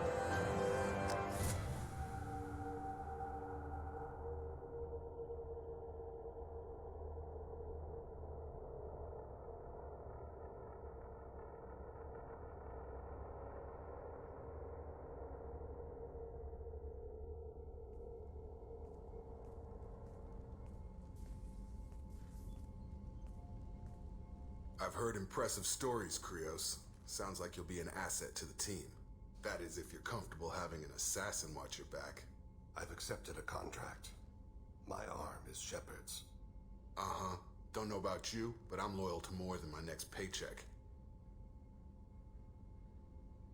I've heard impressive stories, Krios. Sounds like you'll be an asset to the team. That is, if you're comfortable having an assassin watch your back. I've accepted a contract. My arm is Shepard's. Uh-huh. Don't know about you, but I'm loyal to more than my next paycheck.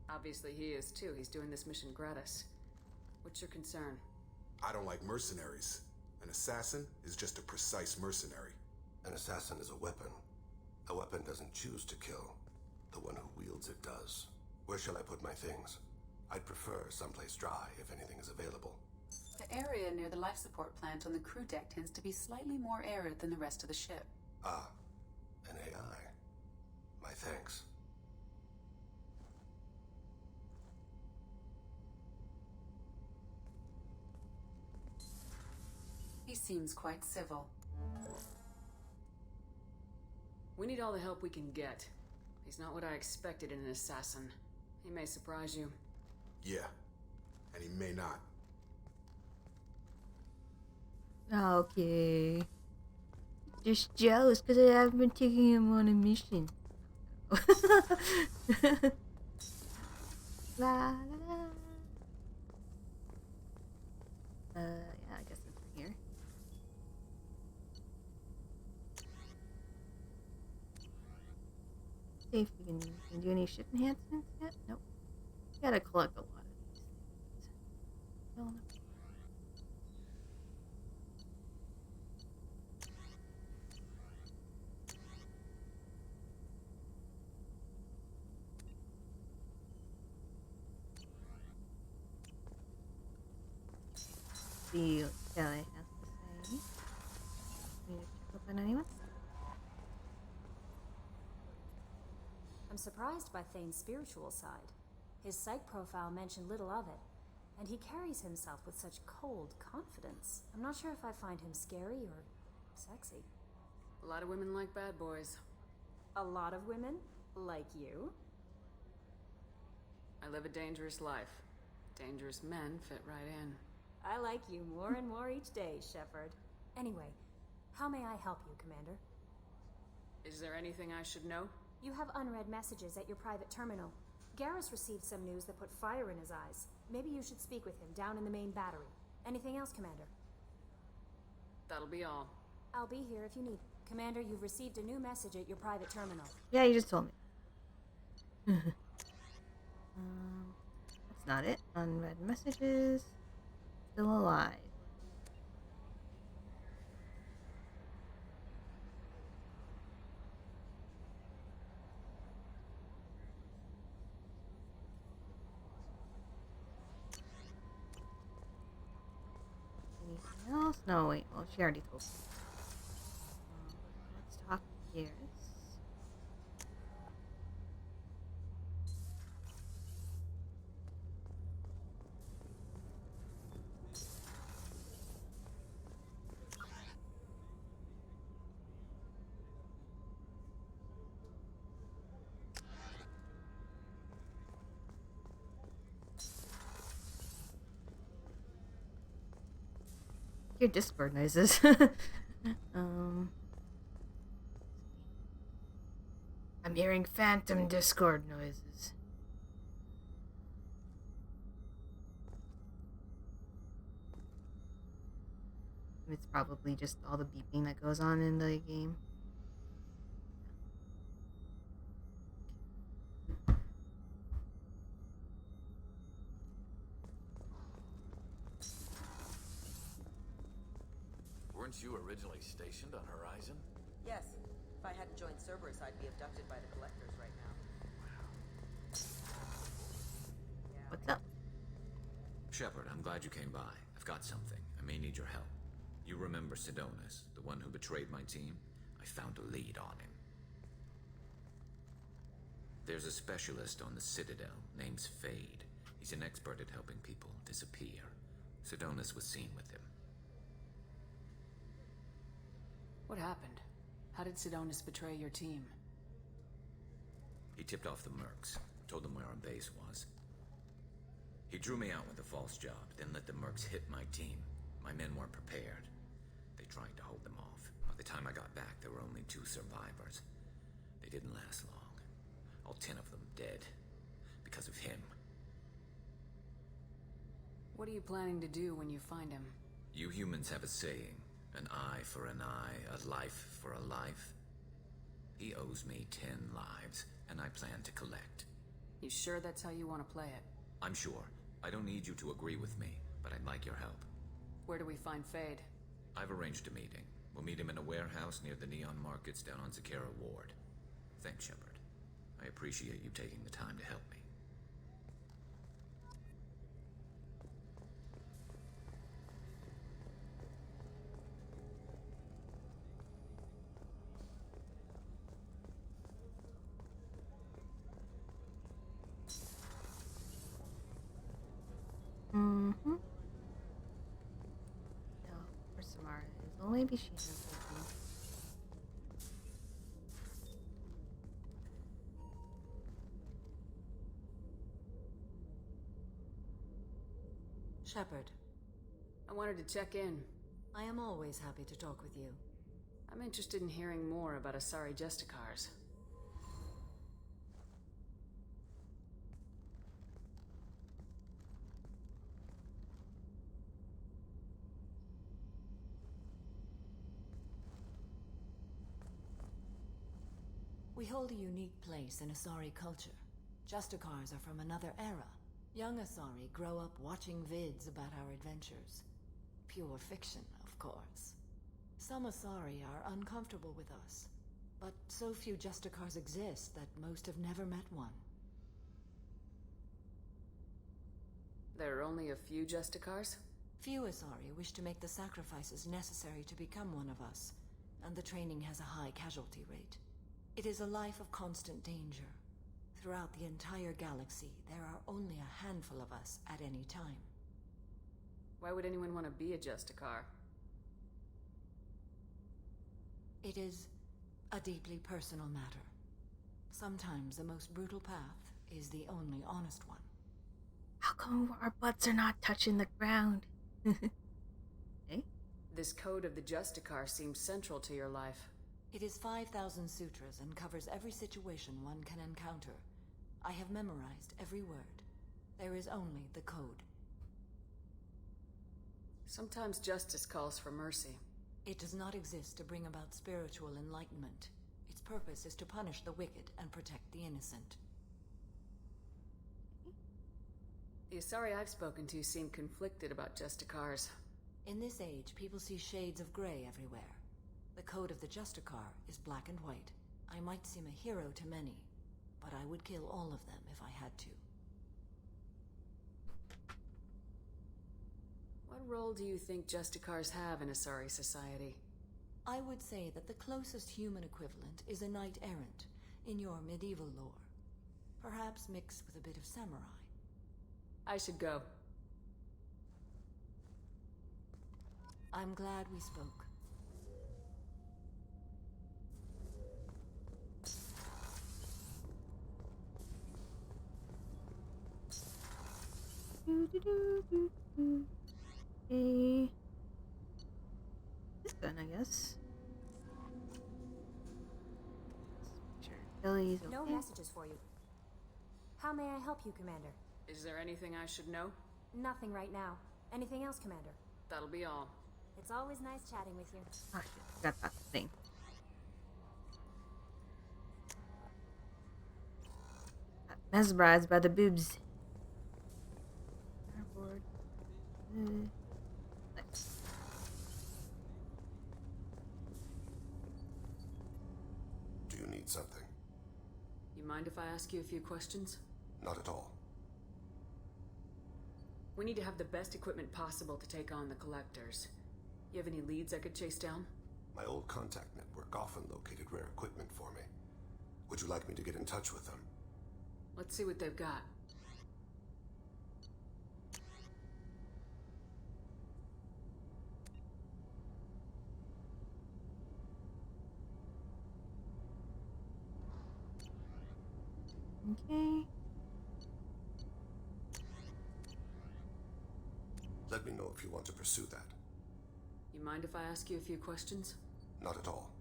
Obviously he is too. He's doing this mission gratis. What's your concern? I don't like mercenaries. An assassin is just a precise mercenary. An assassin is a weapon. A weapon doesn't choose to kill. The one who wields it does. Where shall I put my things? I'd prefer someplace dry if anything is available. The area near the life support plant on the crew deck tends to be slightly more arid than the rest of the ship. Ah, an AI. My thanks. He seems quite civil. We need all the help we can get. He's not what I expected in an assassin. He may surprise you. Yeah, and he may not. Okay. Just jealous because I haven't been taking him on a mission. La la la. Yeah, I guess it's in here. See if we can do any ship enhancements yet. Nope. Gotta collect a lot of these things. Well, see what Kelly has to say. Need to check up on anyone? I'm surprised by Thane's spiritual side. His psych profile mentioned little of it, and he carries himself with such cold confidence. I'm not sure if I find him scary or sexy. A lot of women like bad boys. A lot of women? Like you? I live a dangerous life. Dangerous men fit right in. I like you more and more each day, Shepard. Anyway, how may I help you, Commander? Is there anything I should know? You have unread messages at your private terminal. Garrus received some news that put fire in his eyes. Maybe you should speak with him down in the main battery. Anything else, Commander? That'll be all. I'll be here if you need. Commander, you've received a new message at your private terminal. Yeah, you just told me. That's not it. Unread messages. Still alive. Anything else? No, wait. Well, she already told me. Let's talk gears. Your Discord noises. I'm hearing phantom Discord noises. It's probably just all the beeping that goes on in the game. Weren't you originally stationed on Horizon? Yes. If I hadn't joined Cerberus, I'd be abducted by the Collectors right now. What's up? Shepard, I'm glad you came by. I've got something. I may need your help. You remember Sidonis, the one who betrayed my team? I found a lead on him. There's a specialist on the Citadel, name's Fade. He's an expert at helping people disappear. Sidonis was seen with him. What happened? How did Sidonis betray your team? He tipped off the mercs, told them where our base was. He drew me out with a false job, then let the mercs hit my team. My men weren't prepared. They tried to hold them off. By the time I got back, there were only 2 survivors. They didn't last long. All 10 of them dead. Because of him. What are you planning to do when you find him? You humans have a saying. An eye for an eye, a life for a life. He owes me 10 lives, and I plan to collect. You sure that's how you want to play it? I'm sure. I don't need you to agree with me, but I'd like your help. Where do we find Fade? I've arranged a meeting. We'll meet him in a warehouse near the Neon Markets down on Zakera Ward. Thanks, Shepard. I appreciate you taking the time to help me. Mm-hmm. No, where Samara is. Well, maybe she has something. Shepard. I wanted to check in. I am always happy to talk with you. I'm interested in hearing more about Asari Justicars. We hold a unique place in Asari culture. Justicars are from another era. Young Asari grow up watching vids about our adventures. Pure fiction, of course. Some Asari are uncomfortable with us, but so few Justicars exist that most have never met one. There are only a few Justicars? Few Asari wish to make the sacrifices necessary to become one of us, and the training has a high casualty rate. It is a life of constant danger. Throughout the entire galaxy, there are only a handful of us at any time. Why would anyone want to be a Justicar? It is a deeply personal matter. Sometimes the most brutal path is the only honest one. How come our butts are not touching the ground? Eh? This code of the Justicar seems central to your life. It is 5,000 sutras and covers every situation one can encounter. I have memorized every word. There is only the code. Sometimes justice calls for mercy. It does not exist to bring about spiritual enlightenment. Its purpose is to punish the wicked and protect the innocent. The Asari I've spoken to seem conflicted about Justicars. In this age, people see shades of gray everywhere. The code of the Justicar is black and white. I might seem a hero to many, but I would kill all of them if I had to. What role do you think Justicars have in Asari society? I would say that the closest human equivalent is a knight errant in your medieval lore. Perhaps mixed with a bit of samurai. I should go. I'm glad we spoke. Okay. This gun, I guess. Sure, Billy's okay. No messages for you. How may I help you, Commander? Is there anything I should know? Nothing right now. Anything else, Commander? That'll be all. It's always nice chatting with you. Oh shit, forgot about the thing. Got mesmerized by the boobs. Starboard. Nice. Do you need something? You mind if I ask you a few questions? Not at all. We need to have the best equipment possible to take on the collectors. You have any leads I could chase down? My old contact network often located rare equipment for me. Would you like me to get in touch with them? Let's see what they've got. Okay. Let me know if you want to pursue that. You mind if I ask you a few questions? Not at all.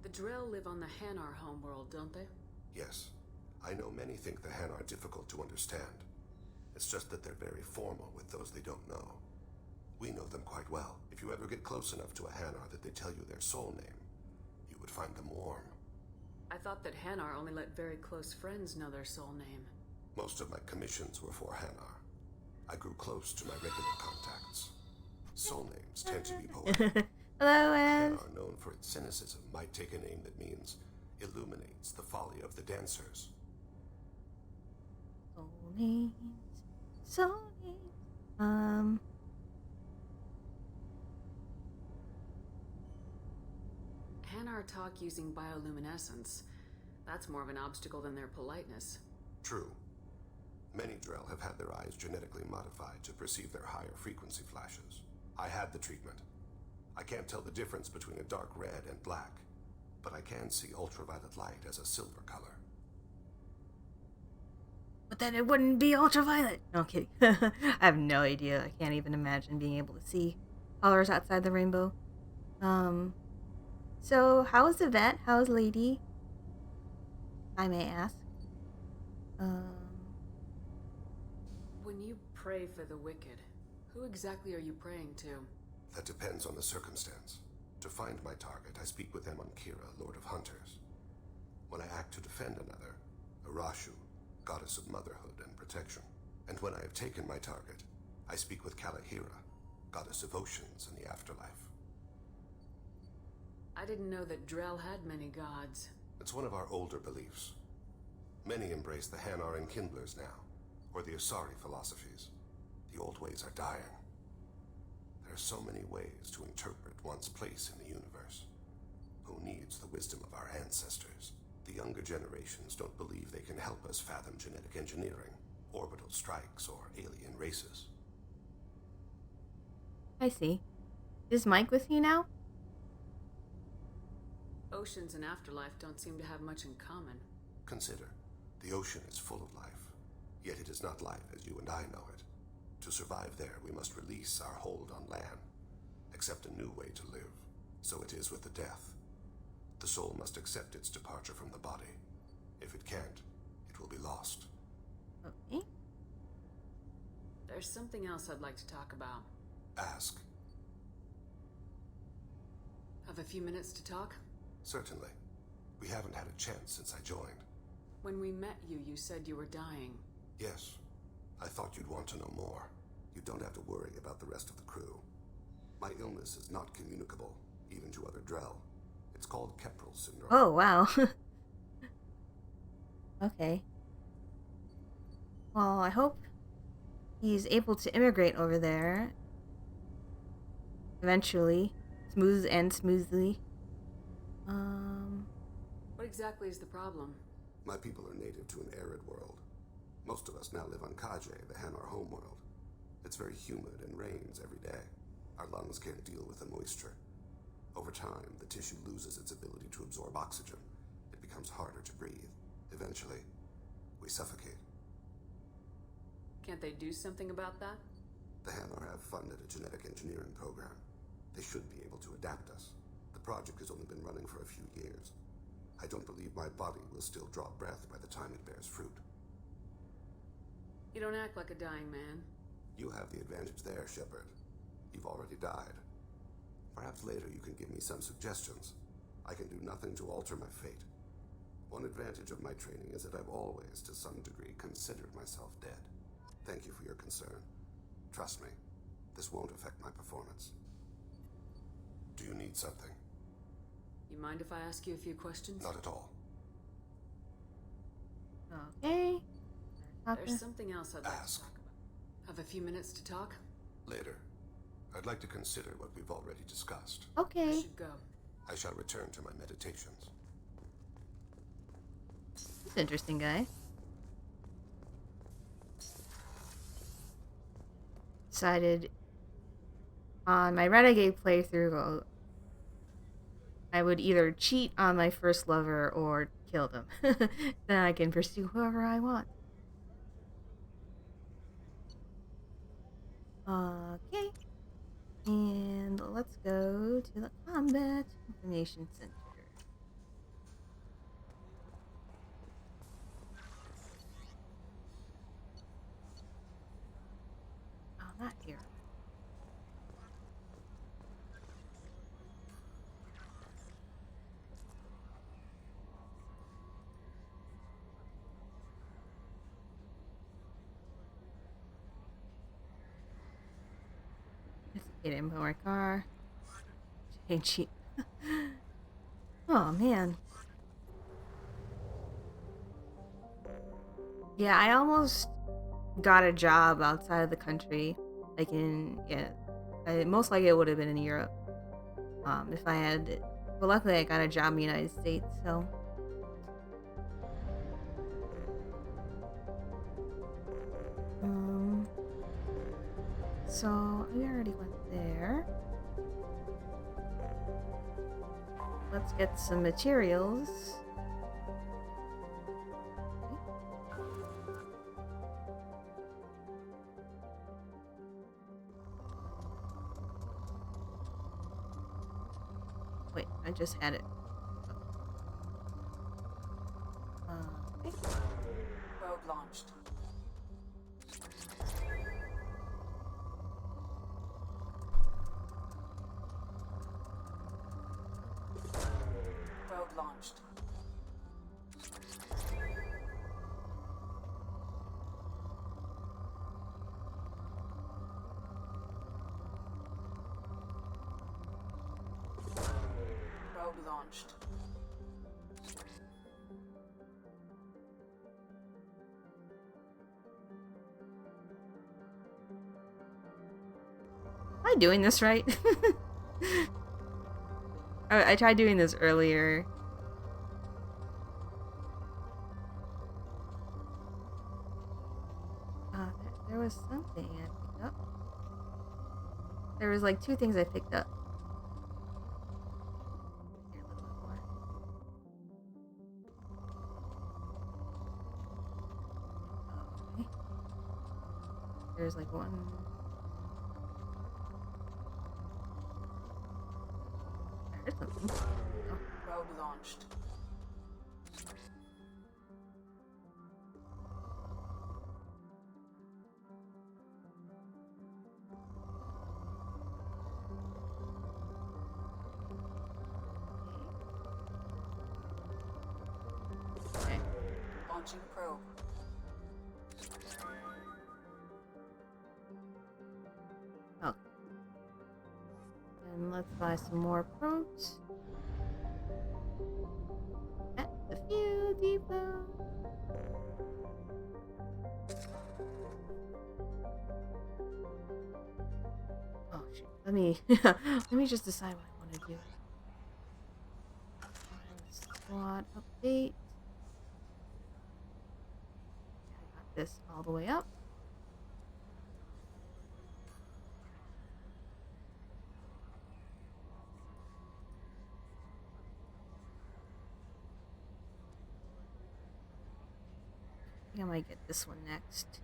The Drell live on the Hanar homeworld, don't they? Yes. I know many think the Han are difficult to understand. It's just that they're very formal with those they don't know. We know them quite well. If you ever get close enough to a Hanar that they tell you their soul name, you would find them warm. I thought that Hanar only let very close friends know their soul name. Most of my commissions were for Hanar. I grew close to my regular contacts. Soul names tend to be poetic. Hello, Ed. Hanar, known for its cynicism, might take a name that means illuminates the folly of the dancers. Soul names. Soul names. Hanar talk using bioluminescence. That's more of an obstacle than their politeness. True. Many Drell have had their eyes genetically modified to perceive their higher frequency flashes. I had the treatment. I can't tell the difference between a dark red and black, but I can see ultraviolet light as a silver color. But then it wouldn't be ultraviolet. No, I'm kidding. I have no idea. I can't even imagine being able to see colors outside the rainbow. So how's the vet? How's Lady? I may ask. When you pray for the wicked, who exactly are you praying to? That depends on the circumstance. To find my target, I speak with them on Kira, Lord of Hunters. When I act to defend another, Arashu, goddess of motherhood and protection. And when I have taken my target, I speak with Kalahira, goddess of oceans and the afterlife. I didn't know that Drell had many gods. It's one of our older beliefs. Many embrace the Hanar and Kindlers now, or the Asari philosophies. The old ways are dying. There are so many ways to interpret one's place in the universe. Who needs the wisdom of our ancestors? The younger generations don't believe they can help us fathom genetic engineering, orbital strikes, or alien races. I see. Is Mike with you now? Oceans and afterlife don't seem to have much in common. Consider, the ocean is full of life, yet it is not life as you and I know it. To survive there, we must release our hold on land, accept a new way to live. So it is with the death. The soul must accept its departure from the body. If it can't, it will be lost. Okay. There's something else I'd like to talk about. Ask. Have a few minutes to talk? Certainly. We haven't had a chance since I joined. When we met you, you said you were dying. Yes. I thought you'd want to know more. You don't have to worry about the rest of the crew. My illness is not communicable, even to other Drell. It's called Keprel syndrome. Oh, wow. Okay. Well, I hope he's able to immigrate over there. Eventually. Smoothly. What exactly is the problem? My people are native to an arid world. Most of us now live on Kaje, the Hanar homeworld. It's very humid and rains every day. Our lungs can't deal with the moisture. Over time, the tissue loses its ability to absorb oxygen. It becomes harder to breathe. Eventually, we suffocate. Can't they do something about that? The Hanar have funded a genetic engineering program. They should be able to adapt us. The project has only been running for a few years. I don't believe my body will still draw breath by the time it bears fruit. You don't act like a dying man. You have the advantage there, Shepard. You've already died. Perhaps later you can give me some suggestions. I can do nothing to alter my fate. One advantage of my training is that I've always, to some degree, considered myself dead. Thank you for your concern. Trust me, this won't affect my performance. Do you need something? You mind if I ask you a few questions? Not at all. Okay. There's something else I'd like to talk about. Have a few minutes to talk? Later. I'd like to consider what we've already discussed. Okay. I should go. I shall return to my meditations. He's an interesting guy. Decided on my Renegade playthrough, I would either cheat on my first lover or kill them. Then I can pursue whoever I want. Okay. And let's go to the Combat Information Center. Oh, not here. Get in my car. Ain't cheap. Oh man. Yeah, I almost got a job outside of the country. Like most likely it would have been in Europe. If I had, but luckily I got a job in the United States, so. So we already went there. Let's get some materials. Wait, I just had it. Okay. Road launched. Road launched. Road launched. Am I doing this right? I tried doing this earlier. There was something I picked up. There was like 2 things I picked up. Here, a little bit more. Okay. There's like one. There's something. Oh. Road launched. Okay. Launching probe. Oh. And let's buy some more probes. At the fuel depot. Oh shit. Let me let me just decide what I want to do. Squad update. I got this all the way up. I think I might get this one next.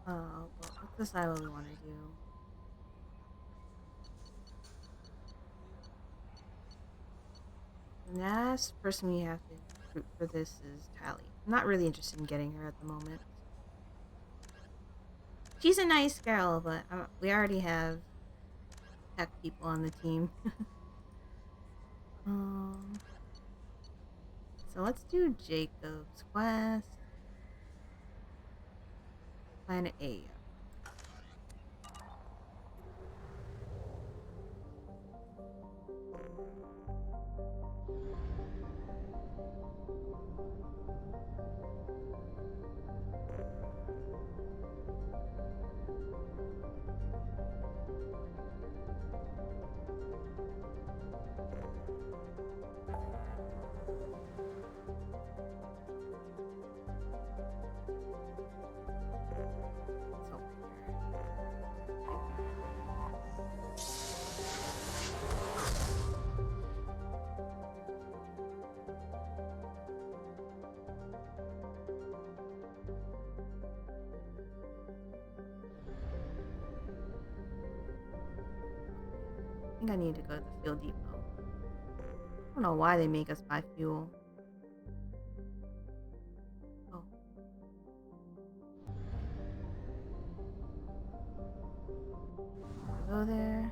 Well, let's decide what we want to do. The last person we have to recruit for this is Tally. I'm not really interested in getting her at the moment. She's a nice girl, but we already have tech people on the team. So let's do Jacob's Quest. Planet A. I think I need to go to the fuel depot. I don't know why they make us buy fuel. Oh. Go there.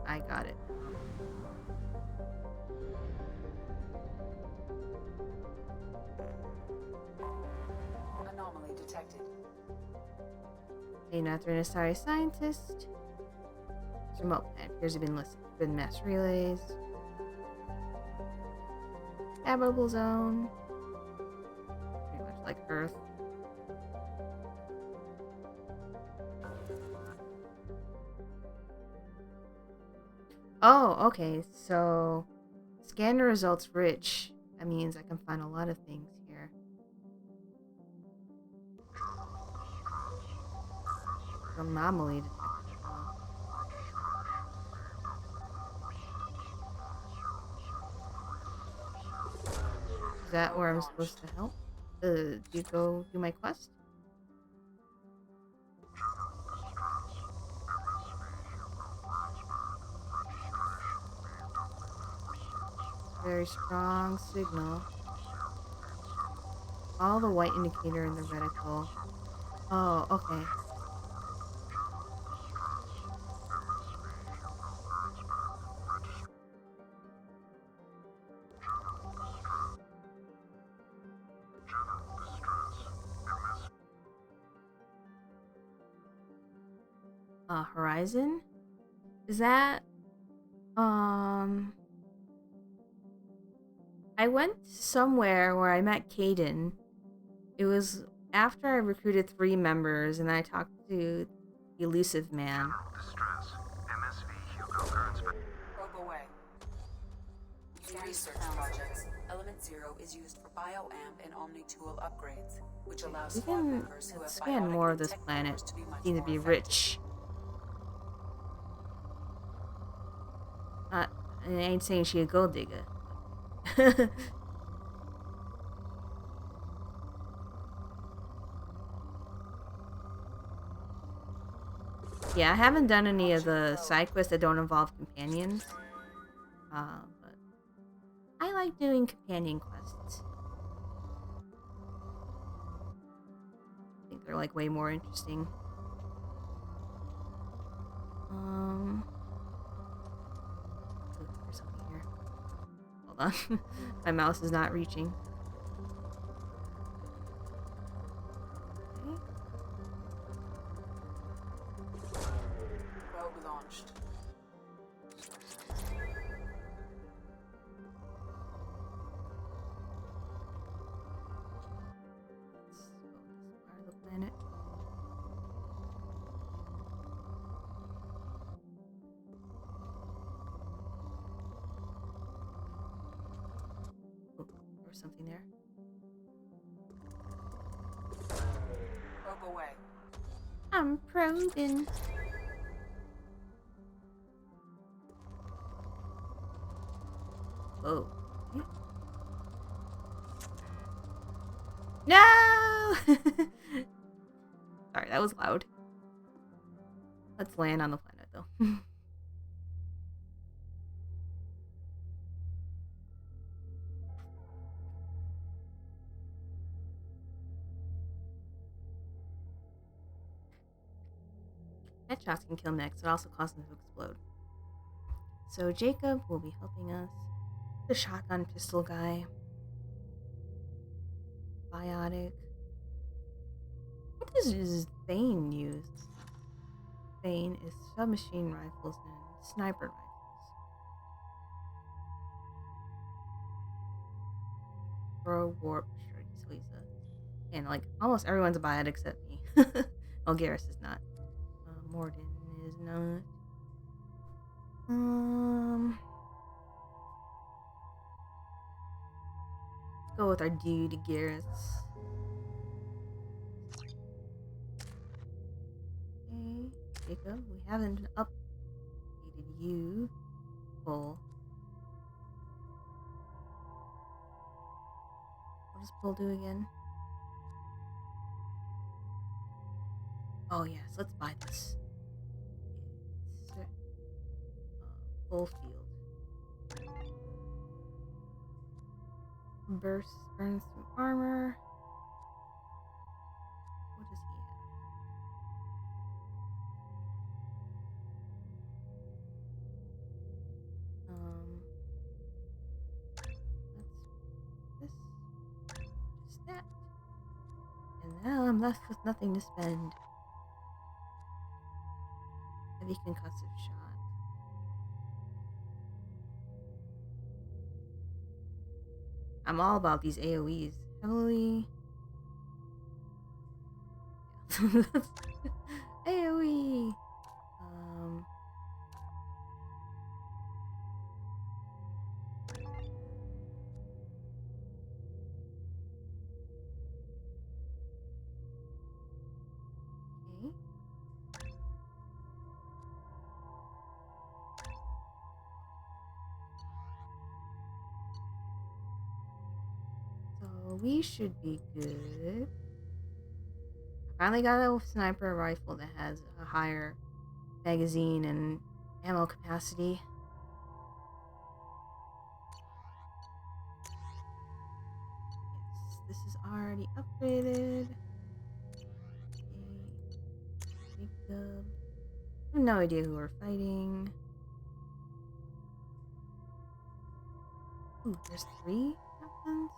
I got it. Anomaly detected. Thane, after an Asari scientist. This remote plant appears to have been listed. Been mass relays. Habitable zone. Pretty much like Earth. Oh, okay. So, scan the results rich. That means I can find a lot of things here. Anomaly detected. Is that where I'm supposed to help? Do you go do my quest? Very strong signal. All the white indicator in the reticle. Oh, okay. Horizon? Is that I went somewhere where I met Caden. It was after I recruited 3 members and I talked to the elusive man. Probe away. Research projects. Element 0 is used for bioamp and omni-tool upgrades, which allows We squad can members who have scan biotic more and of this tech planet. powers to be much Seem to more be effective. rich. I ain't saying she a gold digger. Yeah, I haven't done any of the side quests that don't involve companions. But I like doing companion quests. I think they're like way more interesting. Ooh, there's something here. Hold on. My mouse is not reaching. Okay. launched. Part of the planet. Oh, there was something there. Probe away. I'm probing. Whoa. Okay. No! Sorry, that was loud. Let's land on the planet, though. Headshots can kill mechs, it also causes them to explode. So Jacob will be helping us. The shotgun pistol guy. Biotic. What does Thane use? Thane is submachine rifles and sniper rifles. Throw warp sure, so he's a, and like almost everyone's a biotic except me. Oh, Garrus is not. Morden is not. Go with our dude Garrus. Okay, Jacob, we haven't updated you. Bull. What does Bull do again? Oh yes, let's buy this. It's Bull Field. Burns through armor. What does he have? That's this. Just that. And now I'm left with nothing to spend. Heavy concussive shot. I'm all about these AoEs. Heavily. AoE. Okay. So we should be good. I finally got a sniper rifle that has a higher magazine and ammo capacity. Yes, this is already upgraded. Okay. Jacob. I have no idea who we're fighting. Ooh, there's 3 captains?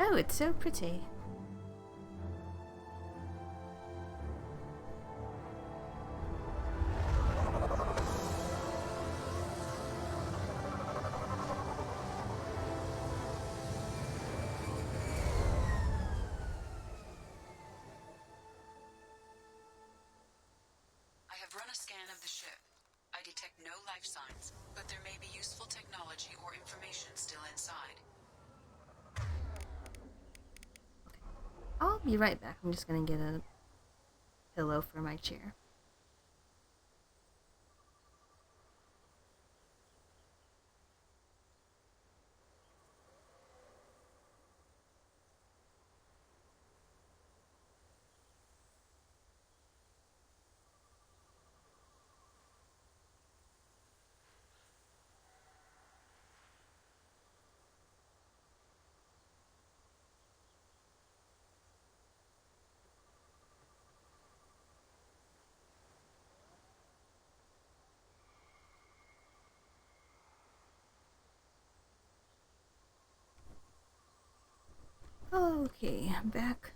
Oh, it's so pretty. I have run a scan of the ship. I detect no life signs, but there may be useful technology or information still inside. I'll be right back. I'm just gonna get a pillow for my chair. Okay, I'm back.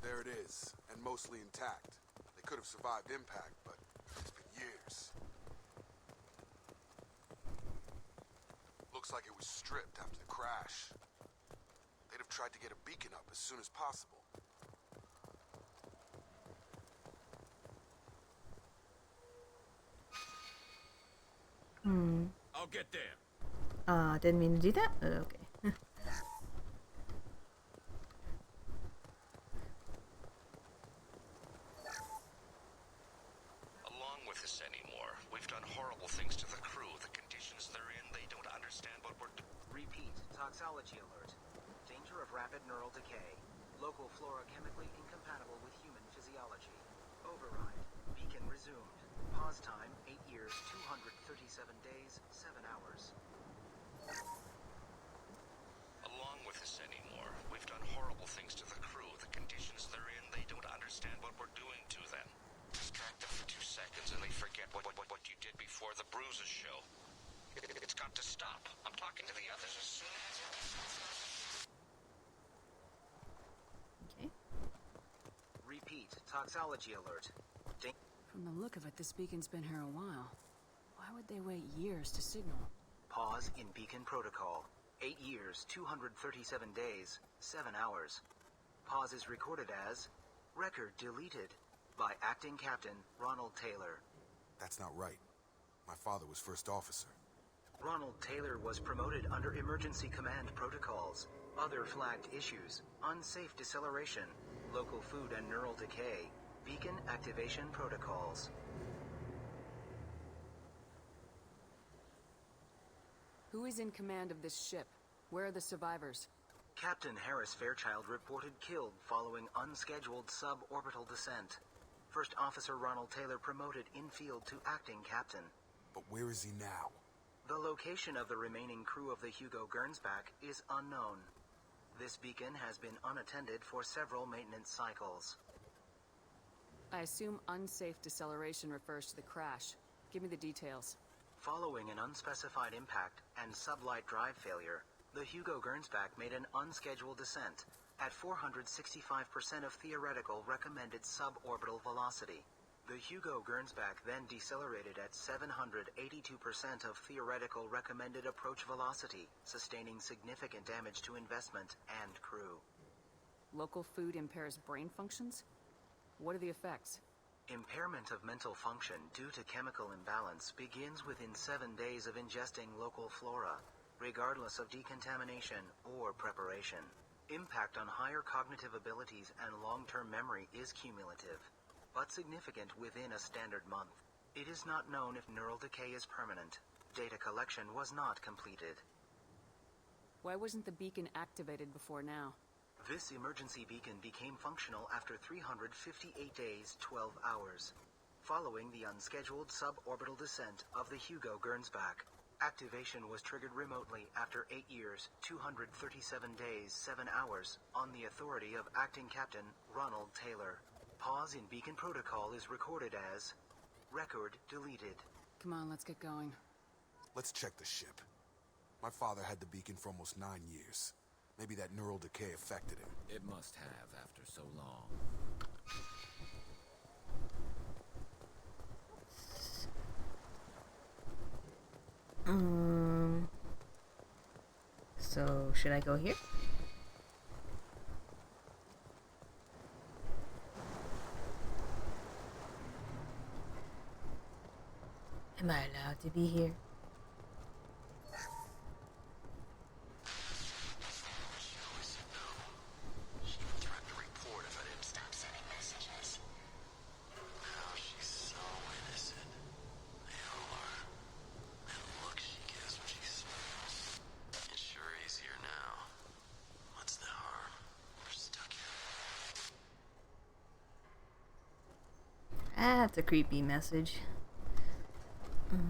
There it is, and mostly intact. They could have survived impact, but it's been years. Looks like it was stripped after the crash. They'd have tried to get a beacon up as soon as possible. I'll get there. Didn't mean to do that, but okay. Along with this anymore. We've done horrible things to the crew. The conditions they're in, they don't understand what we're doing. Repeat, toxology alert. Danger of rapid neural decay. Local flora chemically incompatible with human physiology. Override. Beacon resumed. Pause time, 8 years, 237 days, 7 hours. Along with this anymore. We've done horrible things to the crew. The conditions they're in, they don't understand what we're doing to them. Distract them for 2 seconds and they forget what you did before the bruises show. It's got to stop. I'm talking to the others as soon as Okay. Repeat, toxology alert. From the look of it, this beacon's been here a while. Why would they wait years to signal? Pause in beacon protocol. 8 years, 237 days, 7 hours. Pause is recorded as record deleted by acting captain Ronald Taylor. That's not right. My father was first officer. Ronald Taylor was promoted under emergency command protocols. Other flagged issues: unsafe deceleration, local food and neural decay, beacon activation protocols. Who is in command of this ship? Where are the survivors? Captain Harris Fairchild reported killed following unscheduled suborbital descent. First Officer Ronald Taylor promoted in-field to acting captain. But where is he now? The location of the remaining crew of the Hugo Gernsback is unknown. This beacon has been unattended for several maintenance cycles. I assume unsafe deceleration refers to the crash. Give me the details. Following an unspecified impact and sublight drive failure, the Hugo Gernsback made an unscheduled descent at 465% of theoretical recommended suborbital velocity. The Hugo Gernsback then decelerated at 782% of theoretical recommended approach velocity, sustaining significant damage to investment and crew. Local food impairs brain functions? What are the effects? Impairment of mental function due to chemical imbalance begins within 7 days of ingesting local flora, regardless of decontamination or preparation. Impact on higher cognitive abilities and long-term memory is cumulative, but significant within a standard month. It is not known if neural decay is permanent. Data collection was not completed. Why wasn't the beacon activated before now? This emergency beacon became functional after 358 days, 12 hours, following the unscheduled suborbital descent of the Hugo Gernsback. Activation was triggered remotely after 8 years, 237 days, 7 hours, on the authority of acting captain Ronald Taylor. Pause in beacon protocol is recorded as record deleted. Come on, let's get going. Let's check the ship. My father had the beacon for almost 9 years. Maybe that neural decay affected him. It must have after so long. So should I go here? Am I allowed to be here? That's a creepy message. Okay.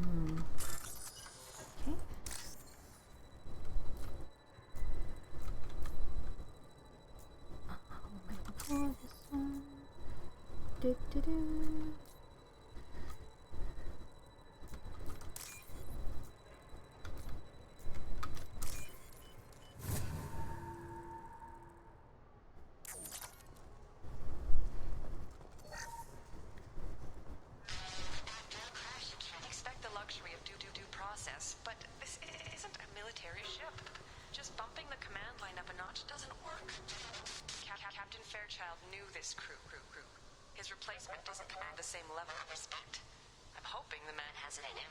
Expect the luxury of due process, but this isn't a military ship. Just bumping the command line up a notch doesn't work. Captain Fairchild knew this crew. His replacement doesn't command the same level of respect. I'm hoping the man has it in him.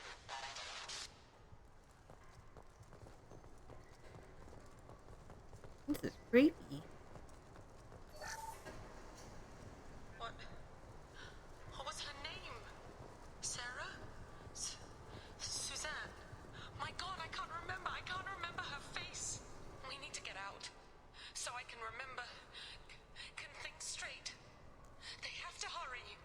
This is creepy. What was her name? Sarah? Suzanne? My God, I can't remember. I can't remember her face. We need to get out. So I can remember. Can think straight. They have to hurry.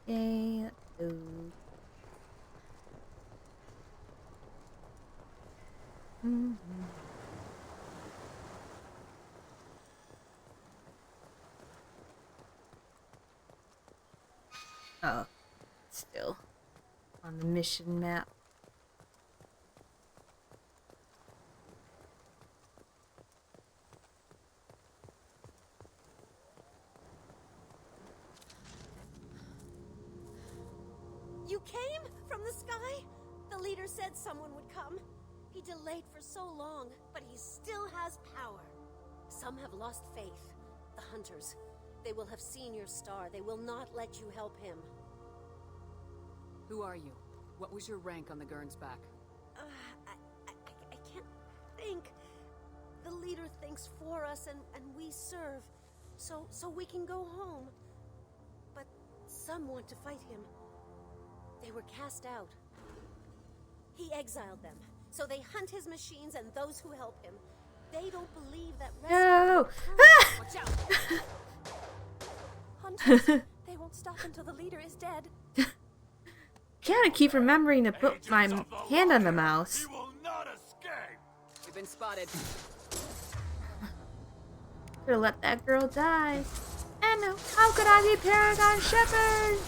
Okay, let's go. Oh, still on the mission map. You came from the sky? The leader said someone would come. He delayed for so long, but he still has power. Some have lost faith. The hunters. They will have seen your star. They will not let you help him. Who are you? What was your rank on the Gernsback? I can't think. The leader thinks for us and we serve. So we can go home. But some want to fight him. They were cast out. He exiled them. So they hunt his machines and those who help him. They don't believe that No! Watch out! Hunters, they won't stop until the leader is dead. Can't keep remembering to put my hand on the mouse. You've been spotted. Could have let that girl die. And how could I be Paragon Shepherd?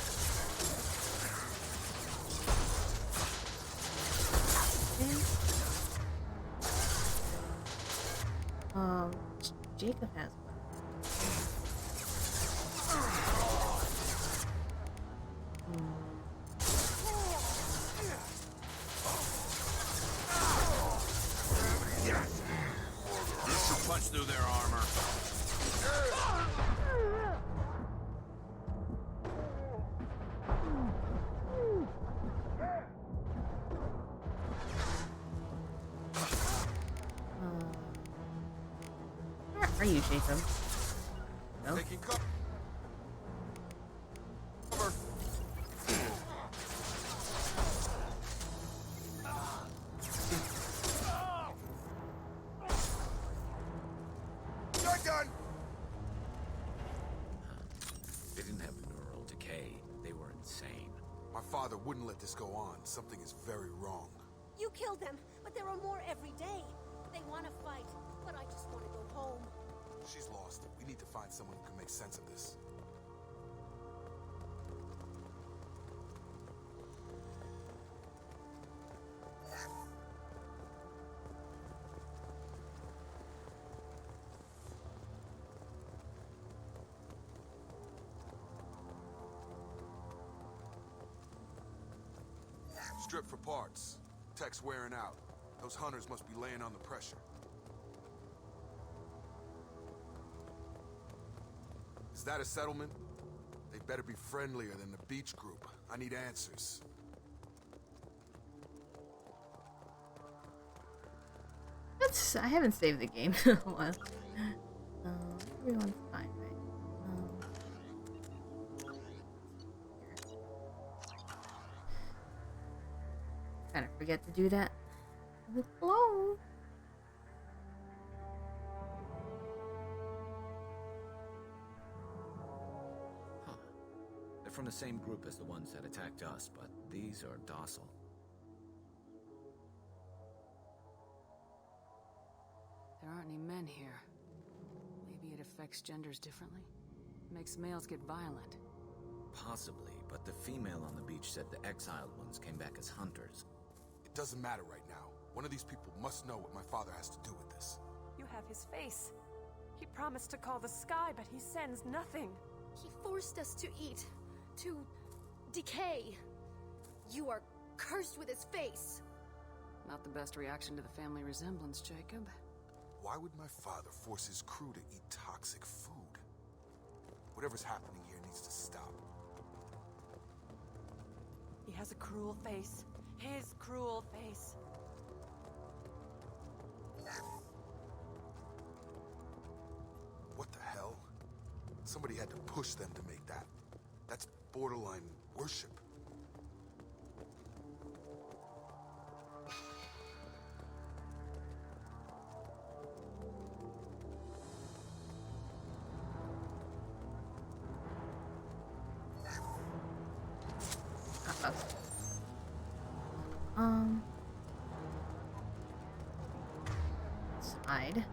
Jacob has one. This should punch through their armor. Where are you, Jacob? No? Taking cover. You're done. They didn't have neural decay. They were insane. My father wouldn't let this go on. Something is very wrong. You killed them, but there are more every day. They want to fight, but I just want to go home. She's lost. We need to find someone who can make sense of this. Strip for parts. Tech's wearing out. Those hunters must be laying on the pressure. Is that a settlement? They better be friendlier than the beach group. I need answers. I haven't saved the game in a while. Everyone's fine, right? Kind of forget to do that. Hello. They're from the same group as the ones that attacked us, but these are docile. aren't any men here. Maybe it affects genders differently? Makes males get violent. Possibly, but the female on the beach said the exiled ones came back as hunters. It doesn't matter right now. One of these people must know what my father has to do with this. You have his face. He promised to call the sky, but he sends nothing. He forced us to eat, to decay. You are cursed with his face. Not the best reaction to the family resemblance, Jacob. Why would my father force his crew to eat toxic food? Whatever's happening here needs to stop. He has a cruel face. His cruel face. What the hell? Somebody had to push them to make that. That's borderline worship. Side.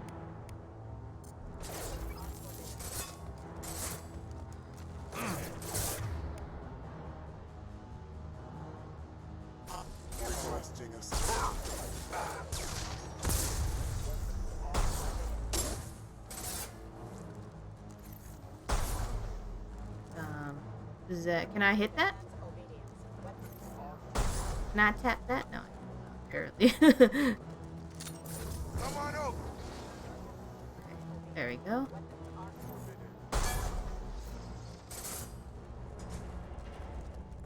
Is that, can I hit that? Can I tap that? No, apparently. Come on over. Okay, there we go.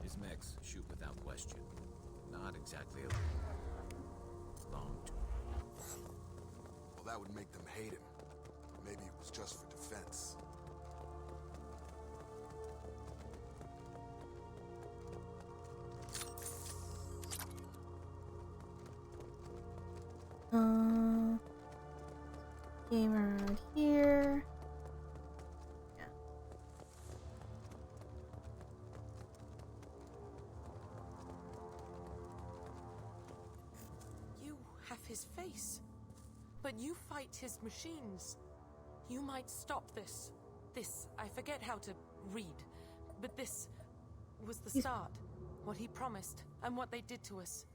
His mechs shoot without question. Not exactly a long term. Well, that would make them hate him. Maybe it was just for defense. Game around here. Yeah. You have his face. But you fight his machines. You might stop this. This, I forget how to read. But this was the start. What he promised, and what they did to us.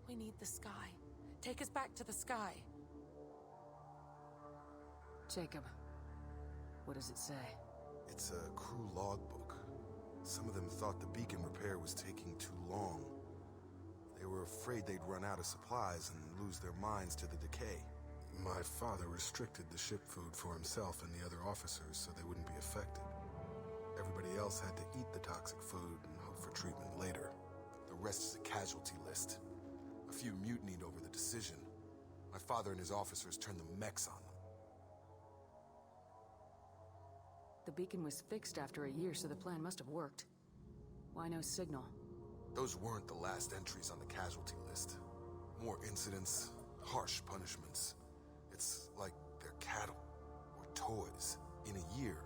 We need the sky. Take us back to the sky. Jacob, what does it say? It's a crew logbook. Some of them thought the beacon repair was taking too long. They were afraid they'd run out of supplies and lose their minds to the decay. My father restricted the ship food for himself and the other officers so they wouldn't be affected. Everybody else had to eat the toxic food and hope for treatment later. The rest is a casualty list. A few mutinied over the decision. My father and his officers turned the mechs on them. The beacon was fixed after a year, so the plan must have worked. Why no signal? Those weren't the last entries on the casualty list. More incidents, harsh punishments. It's like they're cattle, or toys. In a year,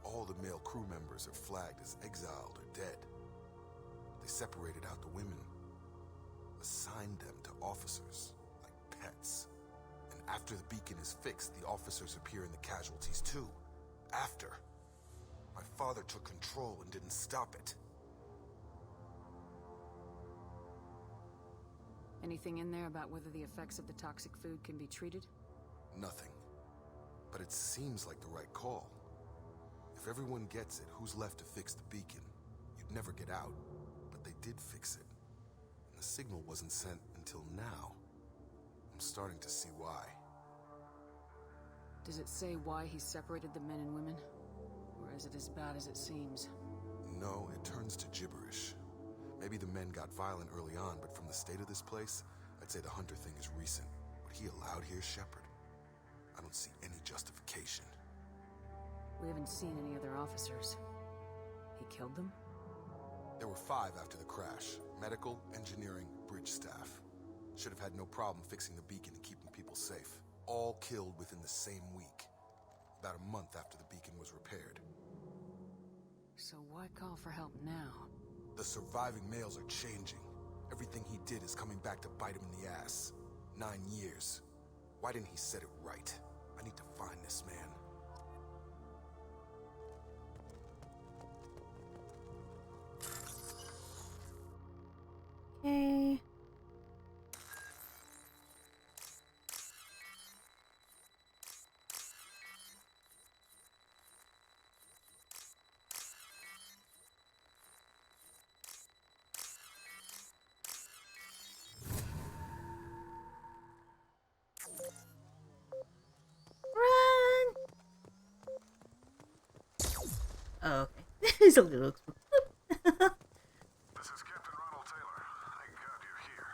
all the male crew members are flagged as exiled or dead. They separated out the women, assigned them to officers, like pets. And after the beacon is fixed, the officers appear in the casualties too. After. My father took control and didn't stop it. Anything in there about whether the effects of the toxic food can be treated? Nothing. But it seems like the right call. If everyone gets it, who's left to fix the beacon? You'd never get out. But they did fix it. And the signal wasn't sent until now. I'm starting to see why. Does it say why he separated the men and women? Or is it as bad as it seems? No, it turns to gibberish. Maybe the men got violent early on, but from the state of this place, I'd say the Hunter thing is recent. What he allowed here, Shepard, I don't see any justification. We haven't seen any other officers. He killed them? There were 5 after the crash. Medical, engineering, bridge staff. Should have had no problem fixing the beacon and keeping people safe. All killed within the same week. About a month after the beacon was repaired. So why call for help now? The surviving males are changing. Everything he did is coming back to bite him in the ass. 9 years. Why didn't he set it right? need to find this man. Okay. Run! Oh, okay. He's a little. This is Captain Ronald Taylor. Thank God you're here.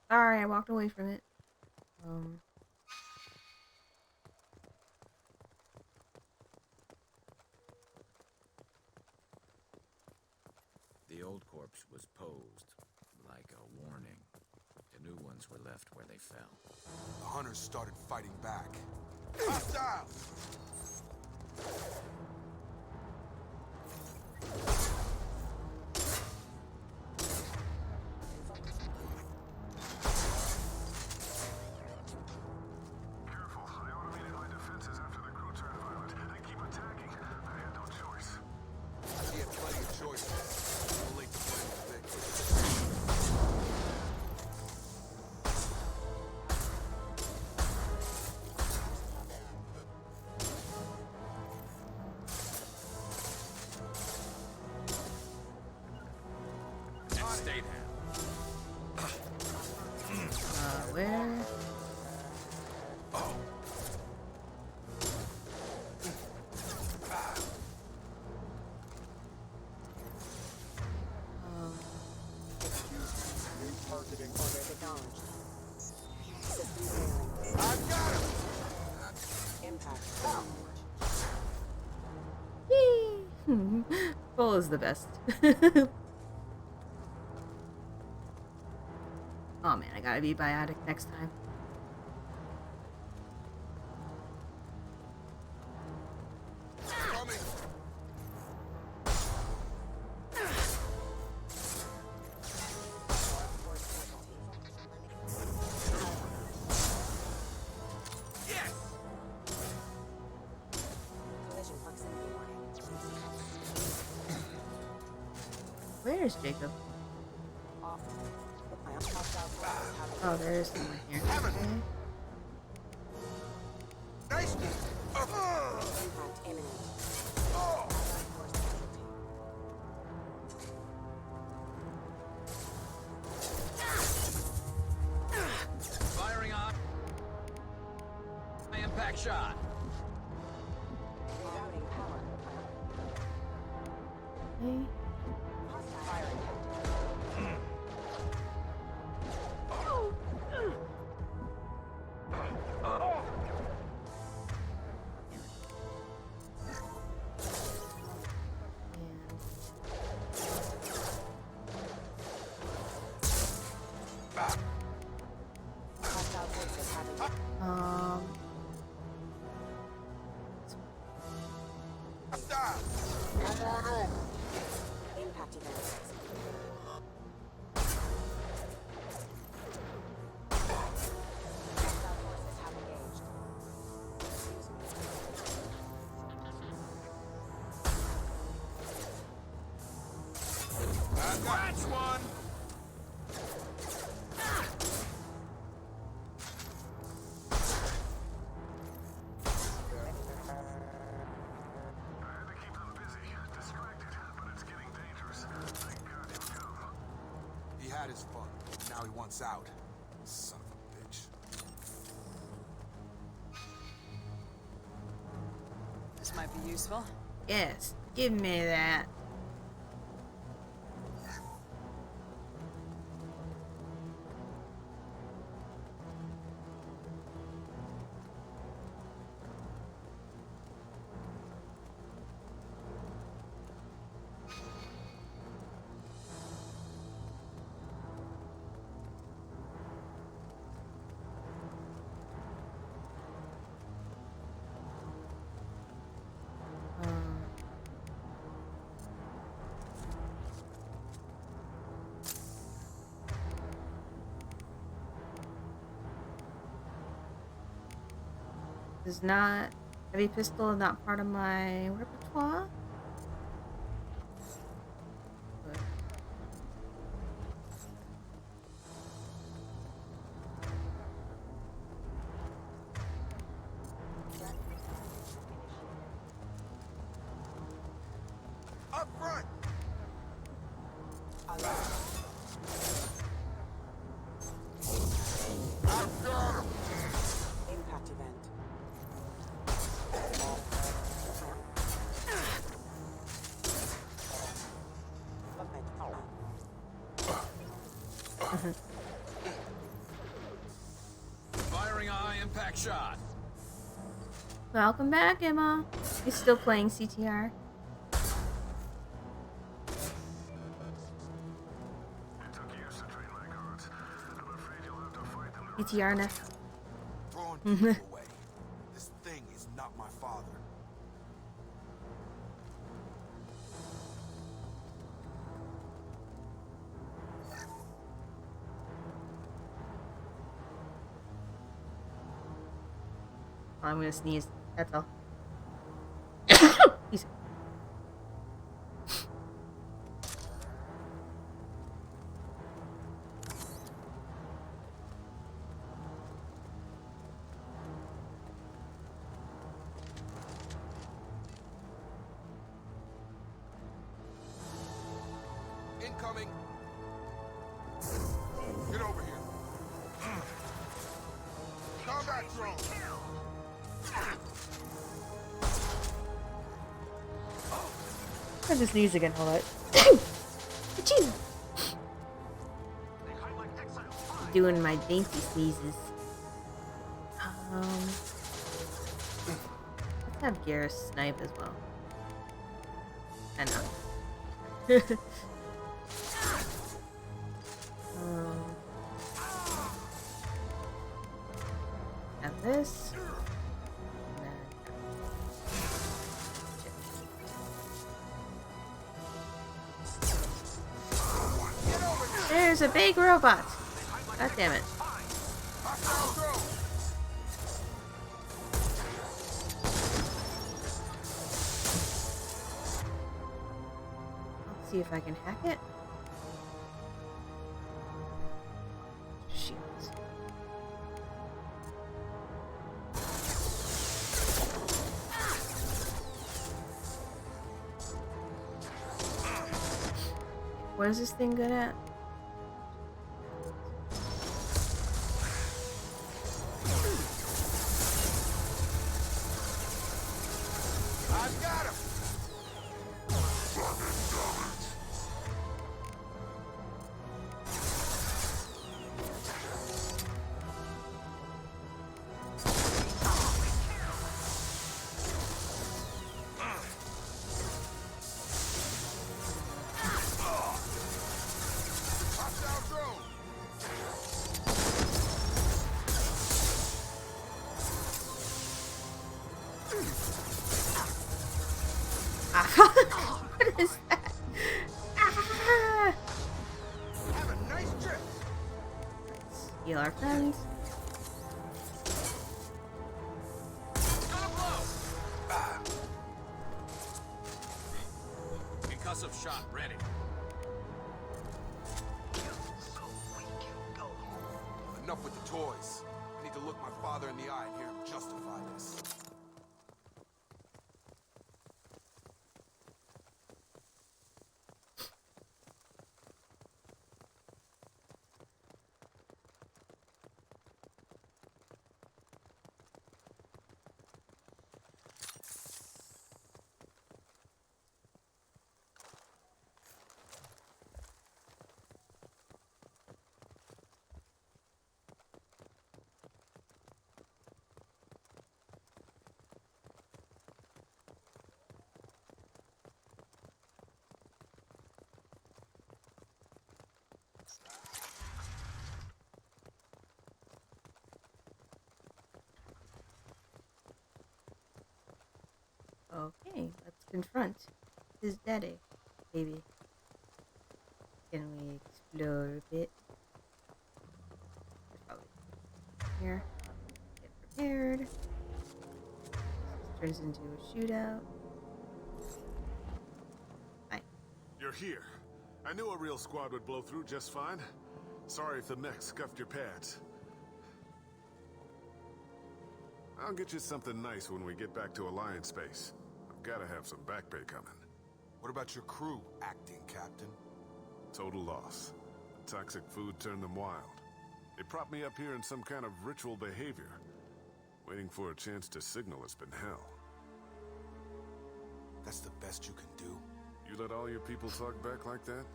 Sorry, I walked away from it. The old corpse was posed like a warning. The new ones were left where they fell. The hunters started fighting back. Hostile! Careful. I automated my defenses after the crew turned violent. They keep attacking. I had no choice. He had plenty of choices. Too late to blame the victim. And stay down. Where? Targeting order acknowledged. System failing. I've got him! Impact. Yee! Full is the best. Oh man, I gotta be biotic next time. Coming! Yes! Collision proximity warning. Where's Jacob? Off. My hostile forces have Oh, there is someone here. Okay. Nice! impact imminent. Allied force casualty. Firing on. Impact shot. Rerouting power. Okay. Hostile firing active. Hostile forces having impact events. Hostile forces have engaged. Excuse me. That's one! I had to keep them busy, distracted, but it's getting dangerous. Thank God you've come. He had his fun. Now he wants out. Son of a bitch. This might be useful. Yes, give me that. is not heavy pistol, not part of my repertoire. But Up front! Impact event. Firing a high impact shot. welcome back, Emma. He's still playing CTR. CTR now. Throwing people away. This thing is not my father. I'm gonna sneeze. That's all. Easy. Incoming. Get over here. Combat drone. I just sneeze again. Hold on. Jesus. Doing my dainty sneezes. Let's have Garrus snipe as well. I know. Have this. There's a big robot. God damn it. Let's see if I can hack it. Shit. What is this thing good at? I've got him. Hostile drone. What is that? Ah! Have a nice trip. Let's heal our friends. Concussive shot ready. Enough with the toys. I need to look my father in the eye and hear him justify this. Okay, let's confront his daddy, baby. Can we explore a bit? Probably here. Get prepared. turns into a shootout. Fine. You're here. I knew a real squad would blow through just fine. Sorry if the mech scuffed your pads. I'll get you something nice when we get back to Alliance space. I've gotta have some back pay coming. What about your crew, acting captain? Total loss. The toxic food turned them wild. They propped me up here in some kind of ritual behavior. Waiting for a chance to signal has been hell. That's the best you can do? You let all your people talk back like that?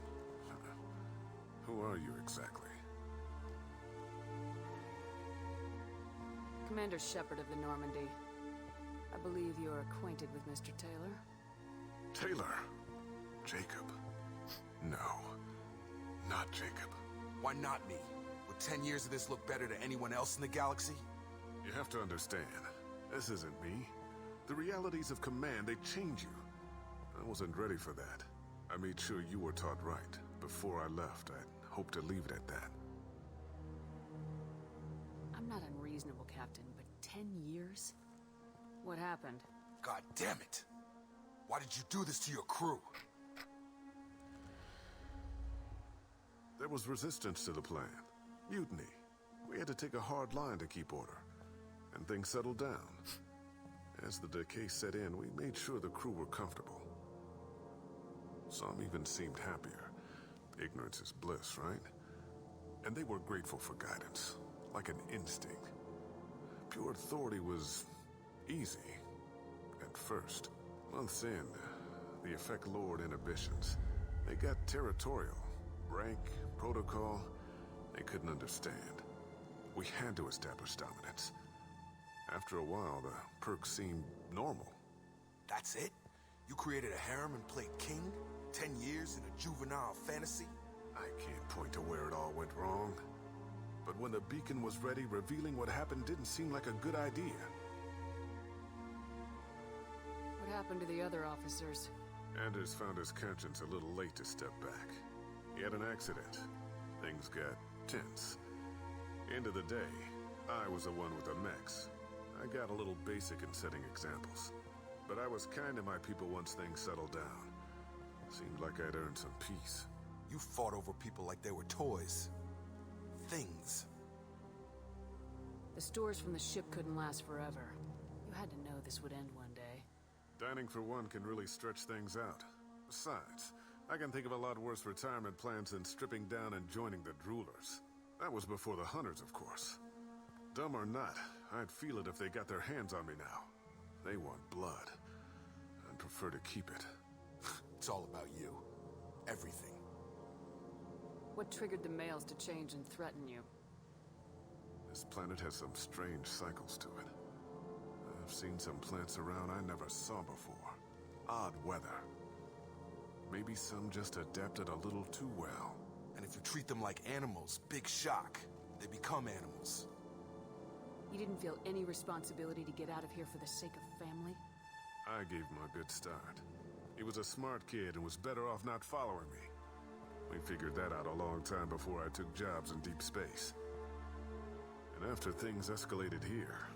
Who are you exactly? Commander Shepard of the Normandy. I believe you are acquainted with Mr. Taylor. Taylor? Jacob? No. Not Jacob. Why not me? Would 10 years of this look better to anyone else in the galaxy? You have to understand, this isn't me. The realities of command, they change you. I wasn't ready for that. I made sure you were taught right. Before I left, I hoped to leave it at that. I'm not unreasonable, Captain, but 10 years? What happened? God damn it! Why did you do this to your crew? There was resistance to the plan. Mutiny. We had to take a hard line to keep order. And things settled down. As the decay set in, we made sure the crew were comfortable. Some even seemed happier. Ignorance is bliss, right? And they were grateful for guidance, like an instinct. Pure authority was easy, at first. Months in, the effect lowered inhibitions. They got territorial. Rank, protocol, they couldn't understand. We had to establish dominance. After a while, the perks seemed normal. That's it? You created a harem and played king? 10 years in a juvenile fantasy? I can't point to where it all went wrong. But when the beacon was ready, revealing what happened didn't seem like a good idea. What happened to the other officers? Anders found his conscience a little late to step back. He had an accident. Things got tense. End of the day, I was the one with the mechs. I got a little basic in setting examples. But I was kind to my people once things settled down. Seemed like I'd earned some peace. You fought over people like they were toys. Things. The stores from the ship couldn't last forever. You had to know this would end one day. Dining for one can really stretch things out. Besides, I can think of a lot worse retirement plans than stripping down and joining the Droolers. That was before the Hunters, of course. Dumb or not, I'd feel it if they got their hands on me now. They want blood. I'd prefer to keep it. It's all about you. Everything. What triggered the males to change and threaten you? This planet has some strange cycles to it. I've seen some plants around I never saw before. Odd weather. Maybe some just adapted a little too well. And if you treat them like animals, big shock. They become animals. You didn't feel any responsibility to get out of here for the sake of family? I gave him a good start. He was a smart kid and was better off not following me. We figured that out a long time before I took jobs in deep space. And after things escalated here,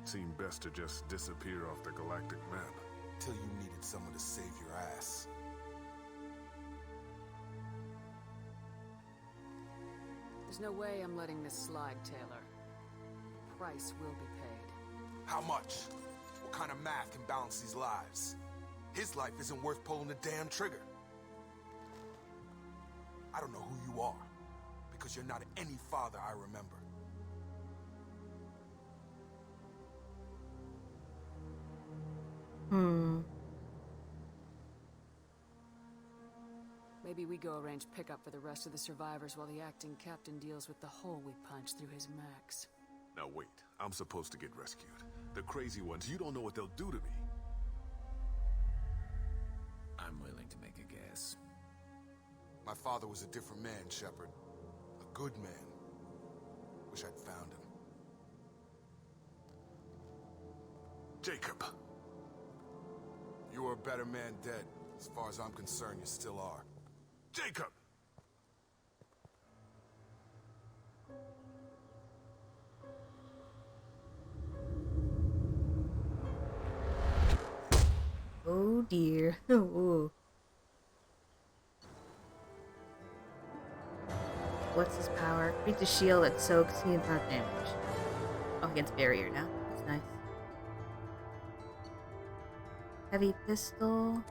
it seemed best to just disappear off the galactic map. Till you needed someone to save your ass. There's no way I'm letting this slide, Taylor. The price will be paid. How much? What kind of math can balance these lives? His life isn't worth pulling the damn trigger. I don't know who you are, because you're not any father I remember. Maybe we go arrange pickup for the rest of the survivors while the acting captain deals with the hole we punched through his mechs. Now wait, I'm supposed to get rescued. The crazy ones, you don't know what they'll do to me. I'm willing to make a guess. My father was a different man, Shepard. A good man. Wish I'd found him. Jacob! You were a better man dead. As far as I'm concerned, you still are. Jacob! dear. Ooh. What's his power? Creates a shield that soaks he without damage. Oh, he gets barrier now. That's nice. Heavy pistol.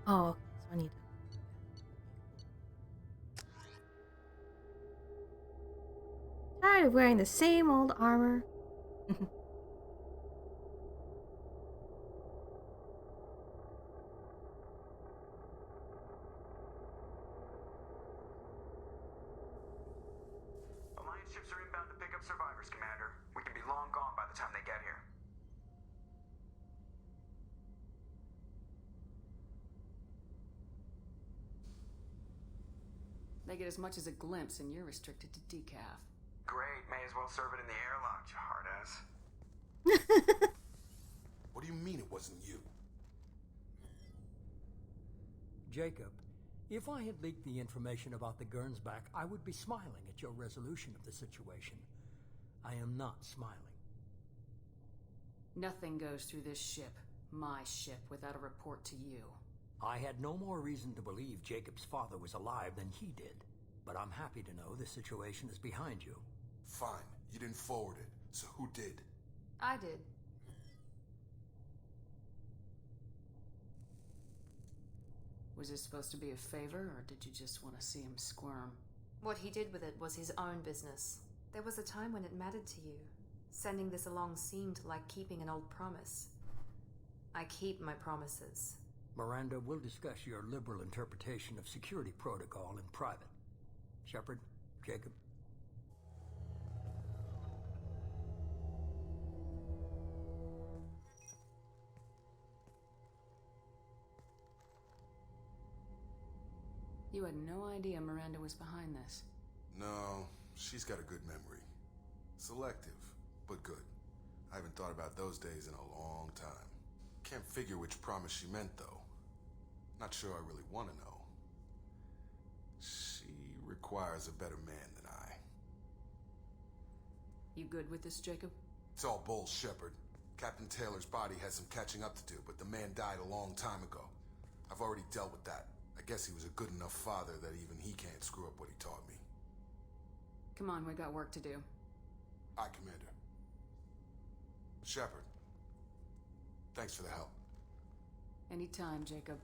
Oh, okay, so I need to. Tired of wearing the same old armor. Alliance ships are inbound to pick up survivors, Commander. We can be long gone by the time they get here. They get as much as a glimpse, and you're restricted to decaf. Great, may as well serve it in the airlock, you hard ass. What do you mean it wasn't you? Jacob, if I had leaked the information about the Gernsback, I would be smiling at your resolution of the situation. I am not smiling. Nothing goes through this ship, my ship, without a report to you. I had no more reason to believe Jacob's father was alive than he did, but I'm happy to know the situation is behind you. Fine, you didn't forward it, so who did? I did. Was this supposed to be a favor, or did you just want to see him squirm? What he did with it was his own business. There was a time when it mattered to you. Sending this along seemed like keeping an old promise. I keep my promises. Miranda, we'll discuss your liberal interpretation of security protocol in private. Shepard, Jacob. You had no idea Miranda was behind this. No, she's got a good memory. Selective, but good. I haven't thought about those days in a long time. Can't figure which promise she meant, though. Not sure I really want to know. She requires a better man than I. You good with this, Jacob? It's all bull, Shepard. Captain Taylor's body has some catching up to do, but the man died a long time ago. I've already dealt with that. I guess he was a good enough father that even he can't screw up what he taught me. Come on, we got work to do. Aye, Commander. Shepard. Thanks for the help. Anytime, Jacob.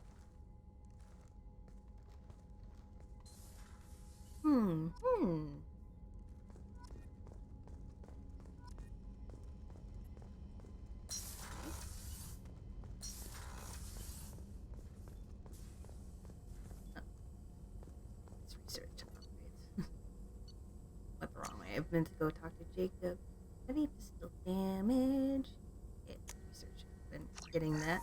Let's research upgrades. Went the wrong way. I've been to go talk to Jacob. Heavy pistol damage. Yeah, research. Been getting that.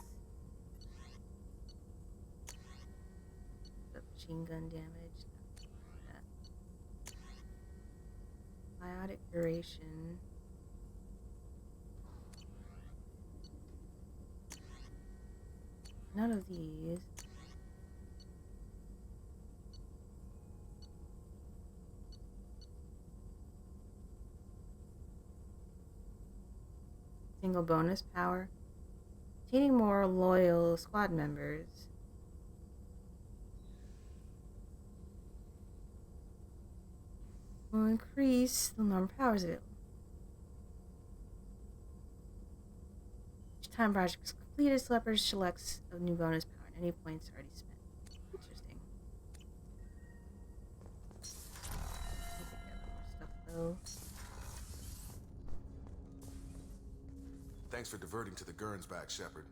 Machine gun damage. Biotic duration. None of these. Single bonus power. Obtaining more loyal squad members. Will increase the number of powers available. Each time project is completed, Slepper selects a new bonus power at any points already spent. Interesting. I think I have more stuff though. Thanks for diverting to the Gernsback, Shepard.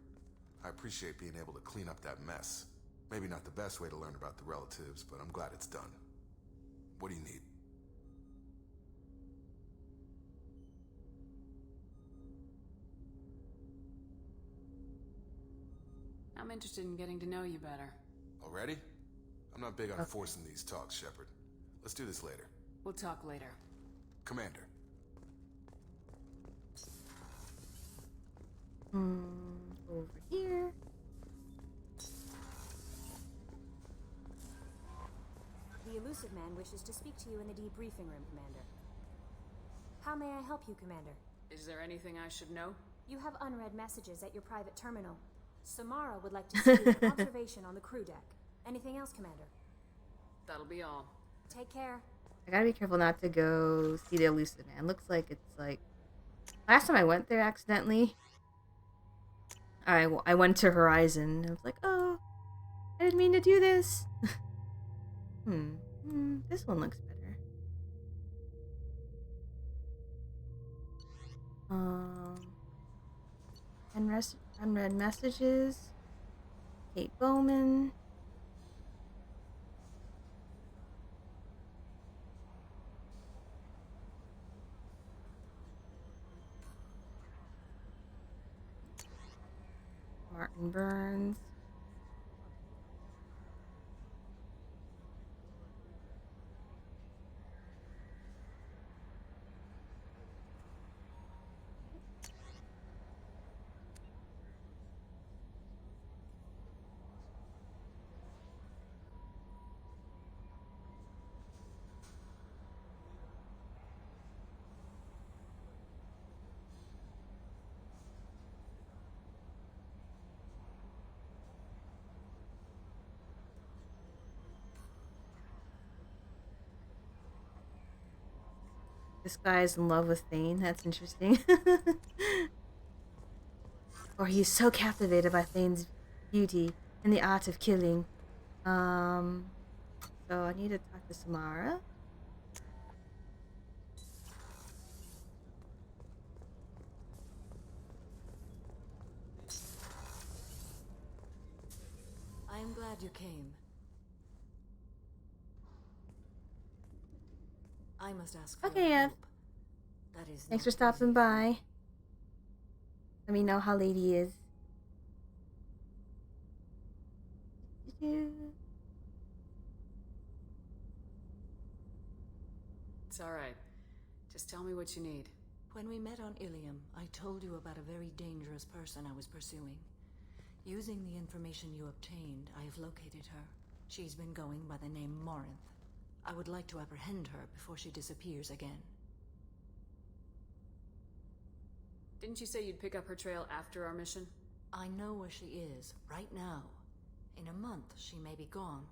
I appreciate being able to clean up that mess. Maybe not the best way to learn about the relatives, but I'm glad it's done. What do you need? I'm interested in getting to know you better. Already? I'm not big on forcing these talks, Shepard. Let's do this later. We'll talk later. Commander. Over here. The elusive man wishes to speak to you in the debriefing room, Commander. How may I help you, Commander? Is there anything I should know? You have unread messages at your private terminal. Samara would like to see you in observation on the crew deck. Anything else, Commander? That'll be all. Take care. I gotta be careful not to go see the elusive man. Looks like it's like... Last time I went there accidentally, I went to Horizon. I was like, oh, I didn't mean to do this. This one looks better. Unread messages. Kate Bowman. Martin Burns. This guy is in love with Thane. That's interesting. Or he's so captivated by Thane's beauty and the art of killing. So I need to talk to Samara. I am glad you came. I must ask for Okay, your Ev. help. That is Thanks not for stopping easy. by. Let me know how Lady is. It's alright. Just tell me what you need. When we met on Ilium, I told you about a very dangerous person I was pursuing. Using the information you obtained, I have located her. She's been going by the name Morinth. I would like to apprehend her before she disappears again. Didn't you say you'd pick up her trail after our mission? I know where she is, right now. In a month, she may be gone.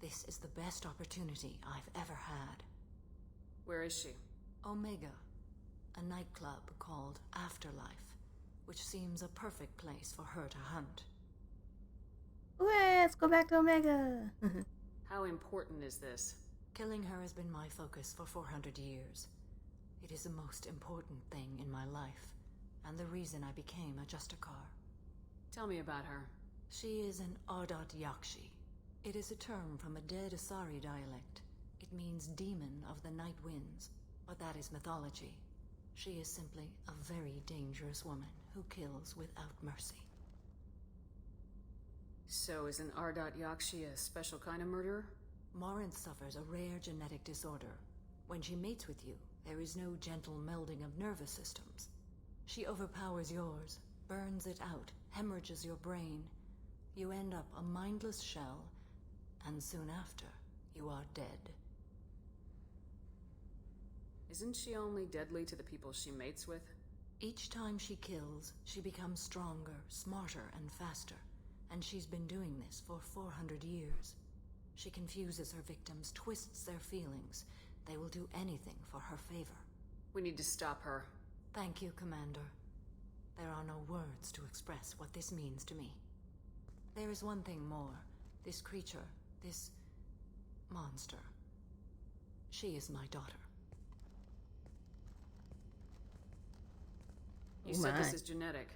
This is the best opportunity I've ever had. Where is she? Omega, a nightclub called Afterlife, which seems a perfect place for her to hunt. Let's go back to Omega. How important is this? Killing her has been my focus for 400 years. It is the most important thing in my life, and the reason I became a Justicar. Tell me about her. She is an Ardat Yakshi. It is a term from a dead Asari dialect. It means demon of the night winds, but that is mythology. She is simply a very dangerous woman who kills without mercy. So is an Ardat Yakshi a special kind of murderer? Morinth suffers a rare genetic disorder. When she mates with you, there is no gentle melding of nervous systems. She overpowers yours, burns it out, hemorrhages your brain. You end up a mindless shell, and soon after, you are dead. Isn't she only deadly to the people she mates with? Each time she kills, she becomes stronger, smarter, and faster. And she's been doing this for 400 years. She confuses her victims, twists their feelings. They will do anything for her favor. We need to stop her. Thank you, Commander. There are no words to express what this means to me. There is one thing more. This creature, this monster. She is my daughter. You said this is genetic.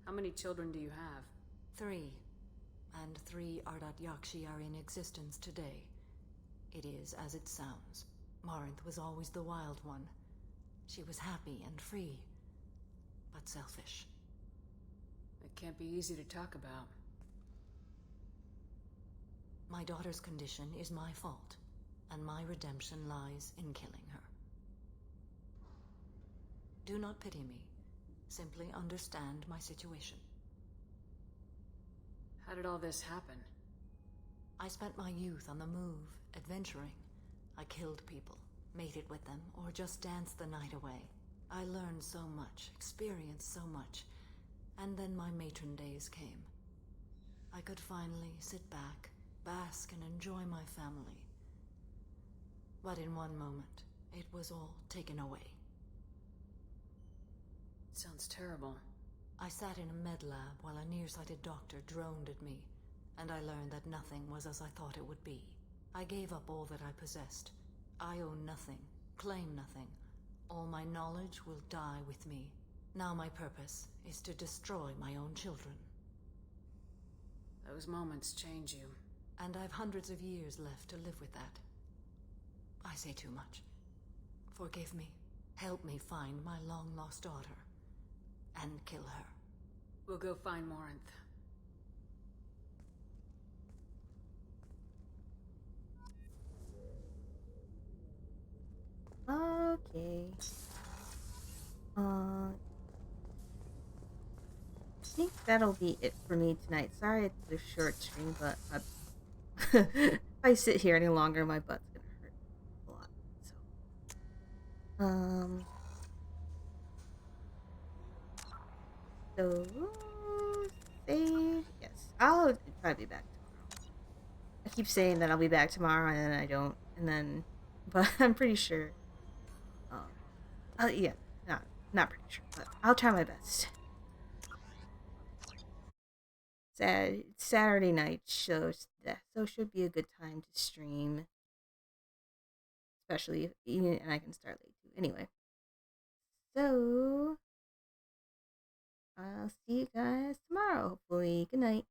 How many children do you have? 3. And 3 Ardat Yakshi are in existence today. It is as it sounds. Morinth was always the wild one. She was happy and free, but selfish. It can't be easy to talk about. My daughter's condition is my fault, and my redemption lies in killing her. Do not pity me. Simply understand my situation. How did all this happen? I spent my youth on the move, adventuring. I killed people, mated with them, or just danced the night away. I learned so much, experienced so much, and then my matron days came. I could finally sit back, bask, and enjoy my family. But in one moment, it was all taken away. Sounds terrible. I sat in a med lab while a nearsighted doctor droned at me, and I learned that nothing was as I thought it would be. I gave up all that I possessed. I own nothing, claim nothing. All my knowledge will die with me. Now my purpose is to destroy my own children. Those moments change you. And I've hundreds of years left to live with that. I say too much. Forgive me. Help me find my long-lost daughter. And kill her. We'll go find Morinth. Okay. I think that'll be it for me tonight. Sorry it's a short stream, but if I sit here any longer, my butt's gonna hurt a lot. So, save. Yes, I'll probably be back tomorrow. I keep saying that I'll be back tomorrow, and then I don't, and then, but I'm pretty sure. Yeah, not pretty sure, but I'll try my best. It's Saturday night, so should be a good time to stream, especially and I can start late too. Anyway, so I'll see you guys tomorrow. Hopefully, good night.